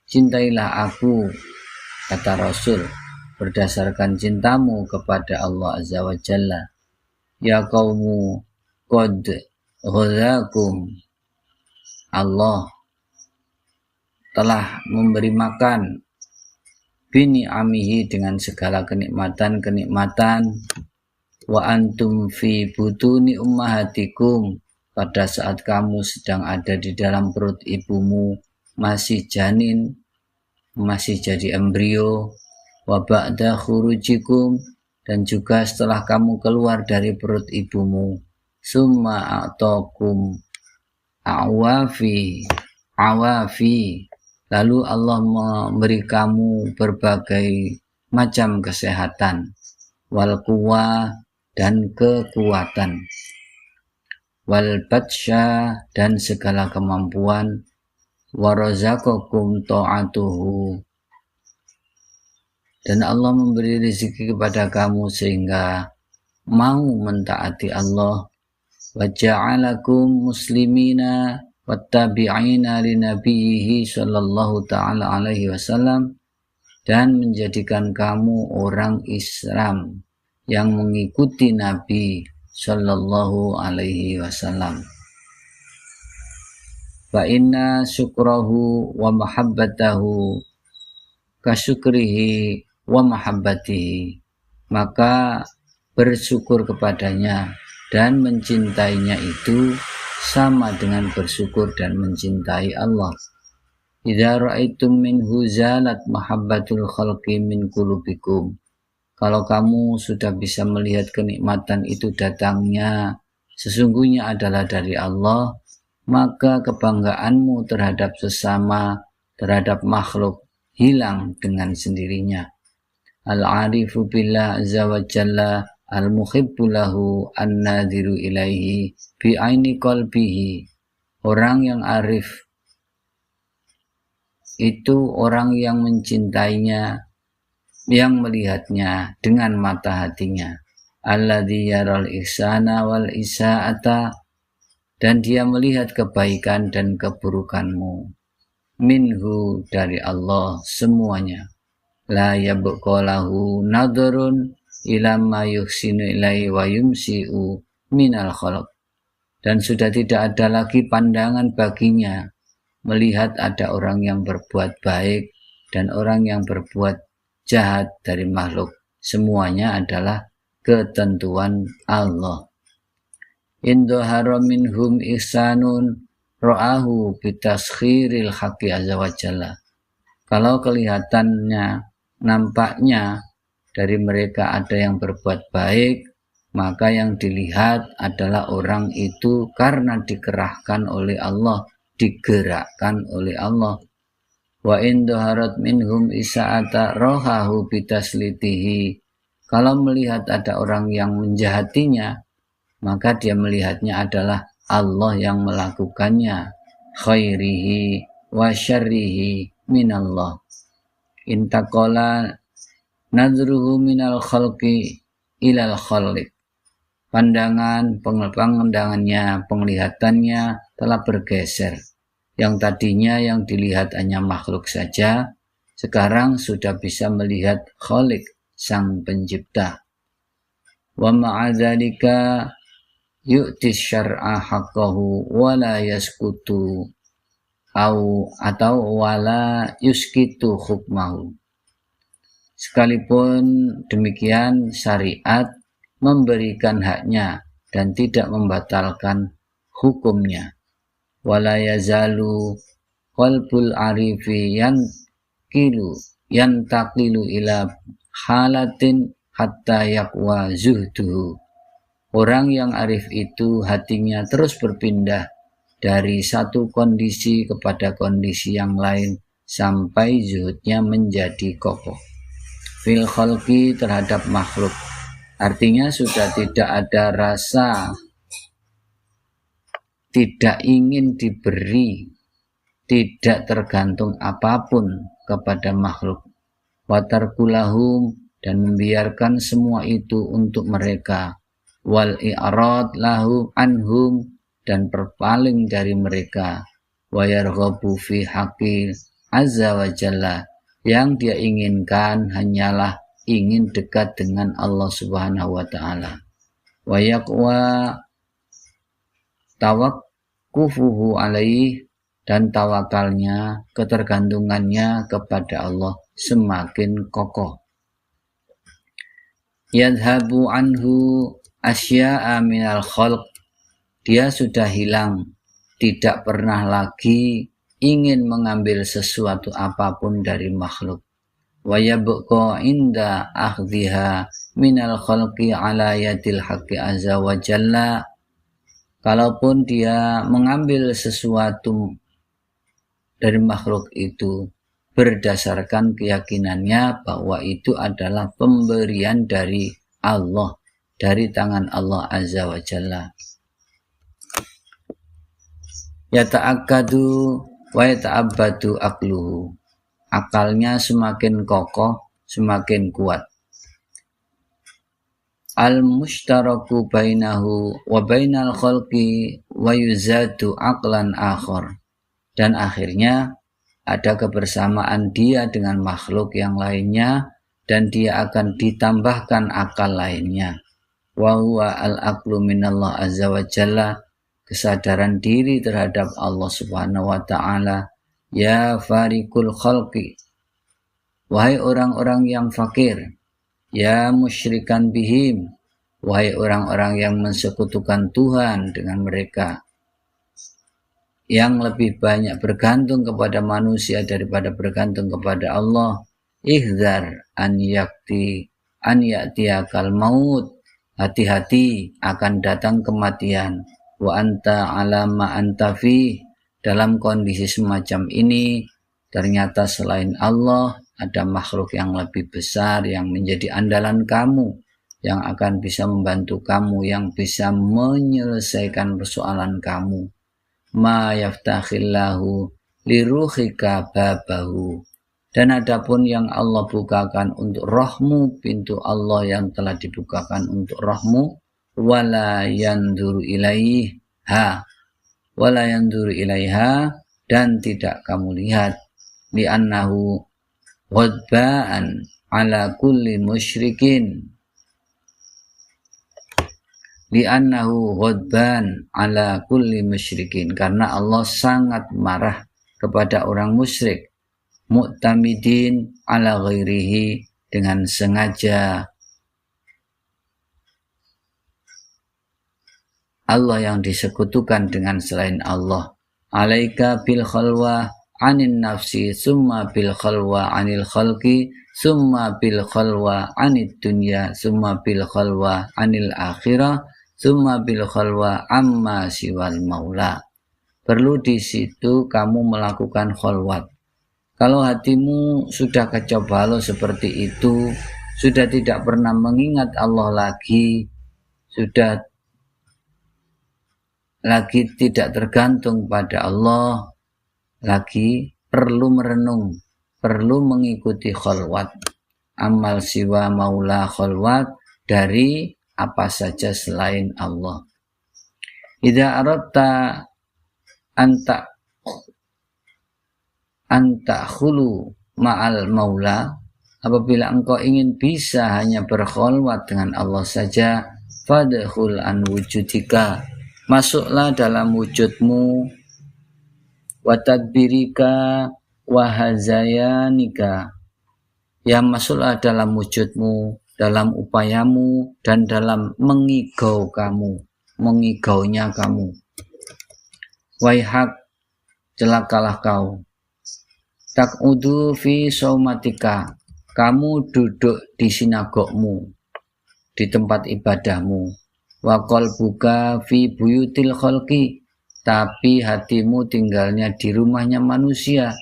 cintailah aku, kata Rasul, berdasarkan cintamu kepada Allah Azza wa Jalla. Ya qaumu qad ghazakum, Allah telah memberi makan bini amihi, dengan segala kenikmatan-kenikmatan. Wa antum fi butuni ummahatikum, pada saat kamu sedang ada di dalam perut ibumu, masih janin, masih jadi embrio. Wa ba'da khurujikum, dan juga setelah kamu keluar dari perut ibumu. Summa a'takum awafi, lalu Allah memberi kamu berbagai macam kesehatan, wal quwa, dan kekuatan, wal batsha, dan segala kemampuan, warazaqakum ta'atuhu, dan Allah memberi rezeki kepada kamu sehingga mau mentaati Allah. Wa ja'alakum muslimina wattabi'ina li nabiyhi sallallahu ta'ala alaihi wasallam, dan menjadikan kamu orang Islam yang mengikuti Nabi sallallahu alaihi wasallam. Fa inna syukrahu wa mahabbatahu kasyukrihi wa mahabbatihi, maka bersyukur kepadanya dan mencintainya itu sama dengan bersyukur dan mencintai Allah. Idza ra'aitum minhu zalat mahabbatul khalqi min qulubikum, kalau kamu sudah bisa melihat kenikmatan itu datangnya sesungguhnya adalah dari Allah, maka kebanggaanmu terhadap sesama, terhadap makhluk, hilang dengan sendirinya. Al-arifu billah azza wa jalla, al-muhibbu lahu, an-nadhiru ilaihi bi'aini qalbihi. Orang yang arif itu orang yang mencintainya, yang melihatnya dengan mata hatinya. Alladzi yaral ihsana wal isaata, dan dia melihat kebaikan dan keburukanmu. Minhu, dari Allah semuanya. La yabqa lahu nadharun ila ma yuhsinu ilaihi wa yumsi'u minal khalq, dan sudah tidak ada lagi pandangan baginya melihat ada orang yang berbuat baik dan orang yang berbuat jahat dari makhluk. Semuanya adalah ketentuan Allah. In dhahara minhum ihsanun ra'ahu bitaskhiril haqqi azza wa jalla, kalau kelihatannya, nampaknya dari mereka ada yang berbuat baik, maka yang dilihat adalah orang itu karena dikerahkan oleh Allah, digerakkan oleh Allah. Wa in dhaharat minhum isa'ata rohahu bitaslitihi, kalau melihat ada orang yang menjahatinya, maka dia melihatnya adalah Allah yang melakukannya, khairihi wa syarrihi minallah. Intaqala nadruhu minal khalqi ilal khaliq. Pandangannya, penglihatannya telah bergeser. Yang tadinya yang dilihat hanya makhluk saja, sekarang sudah bisa melihat Khalik, sang pencipta. Wa ma'adzalika yu'tis syar'a haqqahu wa la yaskutu atau wala yuskitu hukmahu. Sekalipun demikian, syariat memberikan haknya dan tidak membatalkan hukumnya. Wala yazalu qalbul arifi yantaqilu ila halatin hatta yaqwa zuhduhu. Orang yang arif itu hatinya terus berpindah dari satu kondisi kepada kondisi yang lain sampai zuhudnya menjadi kokoh. Fil khalqi, terhadap makhluk. Artinya sudah tidak ada rasa tidak ingin diberi, tidak tergantung apapun kepada makhluk. Watarkulahum, dan membiarkan semua itu untuk mereka. Wal i'rad lahu anhum, dan berpaling dari mereka. Wa yarghabu fi haqqi azza wa jalla, yang dia inginkan hanyalah ingin dekat dengan Allah Subhanahu wa taala. Wa yaqwa tawakkufuhu alaih, dan tawakalnya, ketergantungannya kepada Allah semakin kokoh. Yadhabu anhu asya'a minal khalq, dia sudah hilang, tidak pernah lagi ingin mengambil sesuatu apapun dari makhluk. Wa yabqa inda akhdhiha minal khalqi ala yadil haqqi azza wa jalla. Kalaupun dia mengambil sesuatu dari makhluk itu berdasarkan keyakinannya bahwa itu adalah pemberian dari Allah, dari tangan Allah Azza wa Jalla. Yata'akkadu wa yata'abbadu aqluhu, akalnya semakin kokoh, semakin kuat. Al-mushtaraku bainahu wa bainal khalqi wa yuzadu aqlan akhar, dan akhirnya ada kebersamaan dia dengan makhluk yang lainnya dan dia akan ditambahkan akal lainnya. Wa huwa al-aqlu minallah azza wa jalla, kesadaran diri terhadap Allah Subhanahu wa taala. Ya farikul khalqi, wahai orang-orang yang fakir. Ya musyrikan bihim, wahai orang-orang yang mensekutukan Tuhan dengan mereka, yang lebih banyak bergantung kepada manusia daripada bergantung kepada Allah. Ihzar an ya'tiyakal maut, hati-hati akan datang kematian. Wa anta ala ma anta fi, dalam kondisi semacam ini ternyata selain Allah ada makhluk yang lebih besar yang menjadi andalan kamu, yang akan bisa membantu kamu, yang bisa menyelesaikan persoalan kamu. Ma yaftakhillahu liruhika babahu, dan adapun yang Allah bukakan untuk rohmu, pintu Allah yang telah dibukakan untuk rohmu, wala yanduru ilaiha, dan tidak kamu lihat, li'annahu ghadba'an ala kulli musyrikin, li'annahu ghadban ala kulli musyrikin, karena Allah sangat marah kepada orang musyrik, mu'tamidin ala ghairihi, dengan sengaja Allah yang disekutukan dengan selain Allah. Alaika bil khalwa anin nafsi, summa bil khalwa anil khalqi, summa bil khalwa anid dunya, summa bil khalwa anil akhirah, summa bil khalwa amma siwal maula. Perlu di situ kamu melakukan khalwat. Kalau hatimu sudah kacau balau seperti itu, sudah tidak pernah mengingat Allah lagi, sudah lagi tidak tergantung pada Allah, lagi perlu merenung, perlu mengikuti khalwat. Amal siwa maula khalwat, dari apa saja selain Allah. Idza aradta anta khulu ma'al maula, apabila engkau ingin bisa hanya berkhalwat dengan Allah saja, fadkhul an wujudika, masuklah dalam wujudmu, wa tadbirika wa hazayanika, yang masuklah dalam wujudmu, dalam upayamu, dan dalam mengigaunya kamu. Waihak, celakalah kau. Takudu fi saumatika, kamu duduk di sinagogmu, di tempat ibadahmu. Wa qalbuka fi buyutil khalqi, tapi hatimu tinggalnya di rumahnya manusia.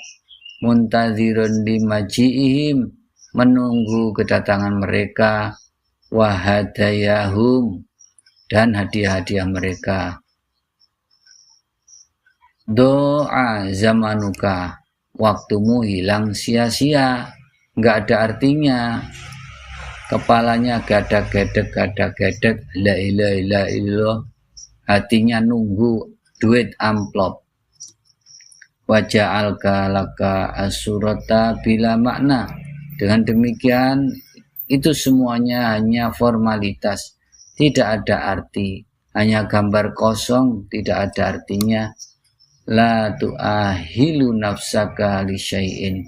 Muntazirun limaji'ihim, menunggu kedatangan mereka. Wa hadayahum, dan hadiah-hadiah mereka. Doa zamanuka, waktumu hilang sia-sia, nggak ada artinya. Kepalanya gadak-gedek, la ilaha illallah, hatinya nunggu duit amplop. Waja'alka laka asurata bila makna. Dengan demikian, itu semuanya hanya formalitas, tidak ada arti, hanya gambar kosong, tidak ada artinya. La tu'ahilu nafsaka li syai'in,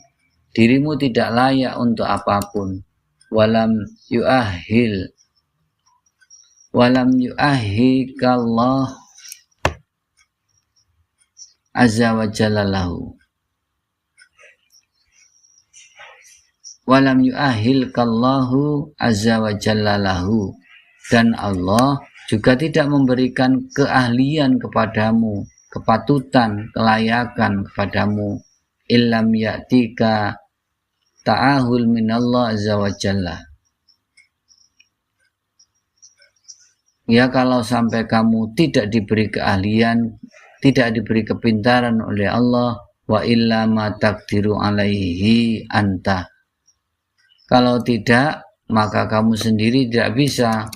dirimu tidak layak untuk apapun. Walam yu'ahikallah azza wa jalla lahu. Walam yu'ahilkallahu azza wa jalla lahu, dan Allah juga tidak memberikan keahlian kepadamu, kepatutan, kelayakan kepadamu, illam ya'tika ta'ahul minallah azza wa jalla. Ya, kalau sampai kamu tidak diberi keahlian, tidak diberi kepintaran oleh Allah, wa illa ma taqdiru alaihi anta, kalau tidak, maka kamu sendiri tidak bisa.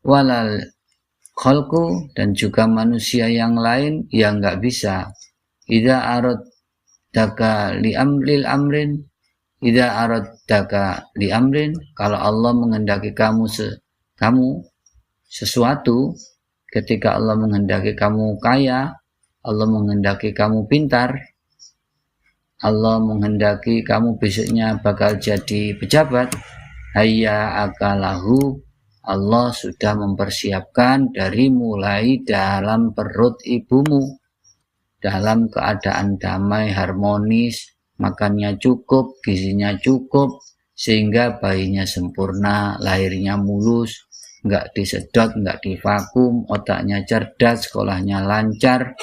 Walal khalqu, dan juga manusia yang lain yang nggak bisa. Idza aradaka li amrin, kalau Allah menghendaki kamu sesuatu, ketika Allah menghendaki kamu kaya, Allah menghendaki kamu pintar, Allah menghendaki kamu besoknya bakal jadi pejabat, hayya akalahu, Allah sudah mempersiapkan dari mulai dalam perut ibumu, dalam keadaan damai, harmonis, makannya cukup, gizinya cukup, sehingga bayinya sempurna, lahirnya mulus, nggak disedot, nggak divakum, otaknya cerdas, sekolahnya lancar.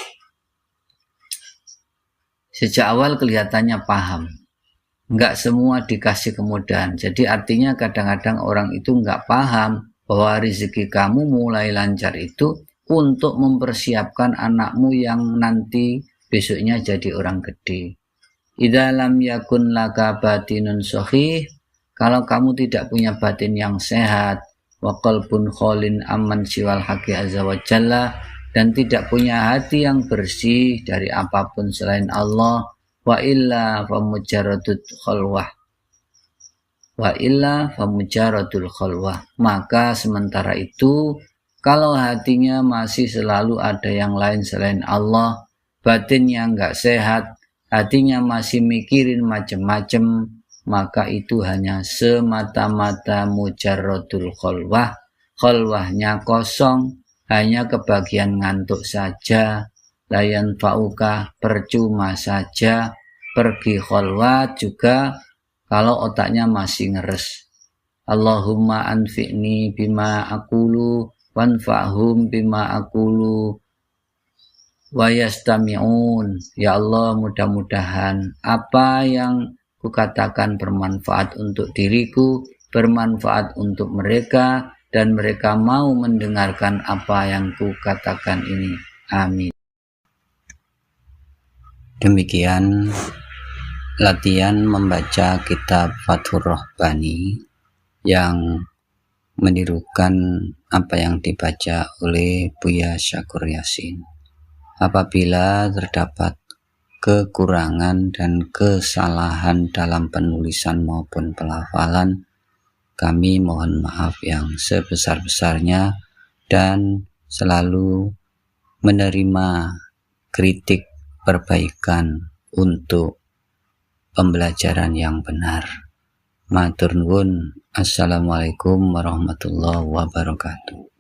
Sejak awal kelihatannya paham, nggak semua dikasih kemudahan. Jadi artinya kadang-kadang orang itu nggak paham bahwa rezeki kamu mulai lancar itu untuk mempersiapkan anakmu yang nanti besoknya jadi orang gede. Idza lam yakun laka batinun sahih, kalau kamu tidak punya batin yang sehat, wa qalbun khalin amman siwal haqqi azza wa jalla, dan tidak punya hati yang bersih dari apapun selain Allah, wa illa famujaradul khalwah, maka sementara itu kalau hatinya masih selalu ada yang lain selain Allah, batinnya enggak sehat, hatinya masih mikirin macam-macam, maka itu hanya semata-mata mujaradul khalwah, khalwahnya kosong, hanya kebagian ngantuk saja, layan fauka, percuma saja, pergi khalwat juga kalau otaknya masih ngeres. Allahumma anfi'ni bima aqulu wanfa'hum bima aqulu wa yastami'un. Ya Allah, mudah-mudahan apa yang kukatakan bermanfaat untuk diriku, bermanfaat untuk mereka, dan mereka mau mendengarkan apa yang kukatakan ini. Amin. Demikian latihan membaca kitab Fathur Rahbani yang menirukan apa yang dibaca oleh Buya Syakur Yasin. Apabila terdapat kekurangan dan kesalahan dalam penulisan maupun pelafalan, kami mohon maaf yang sebesar-besarnya dan selalu menerima kritik perbaikan untuk pembelajaran yang benar. Matur nuwun. Assalamualaikum warahmatullahi wabarakatuh.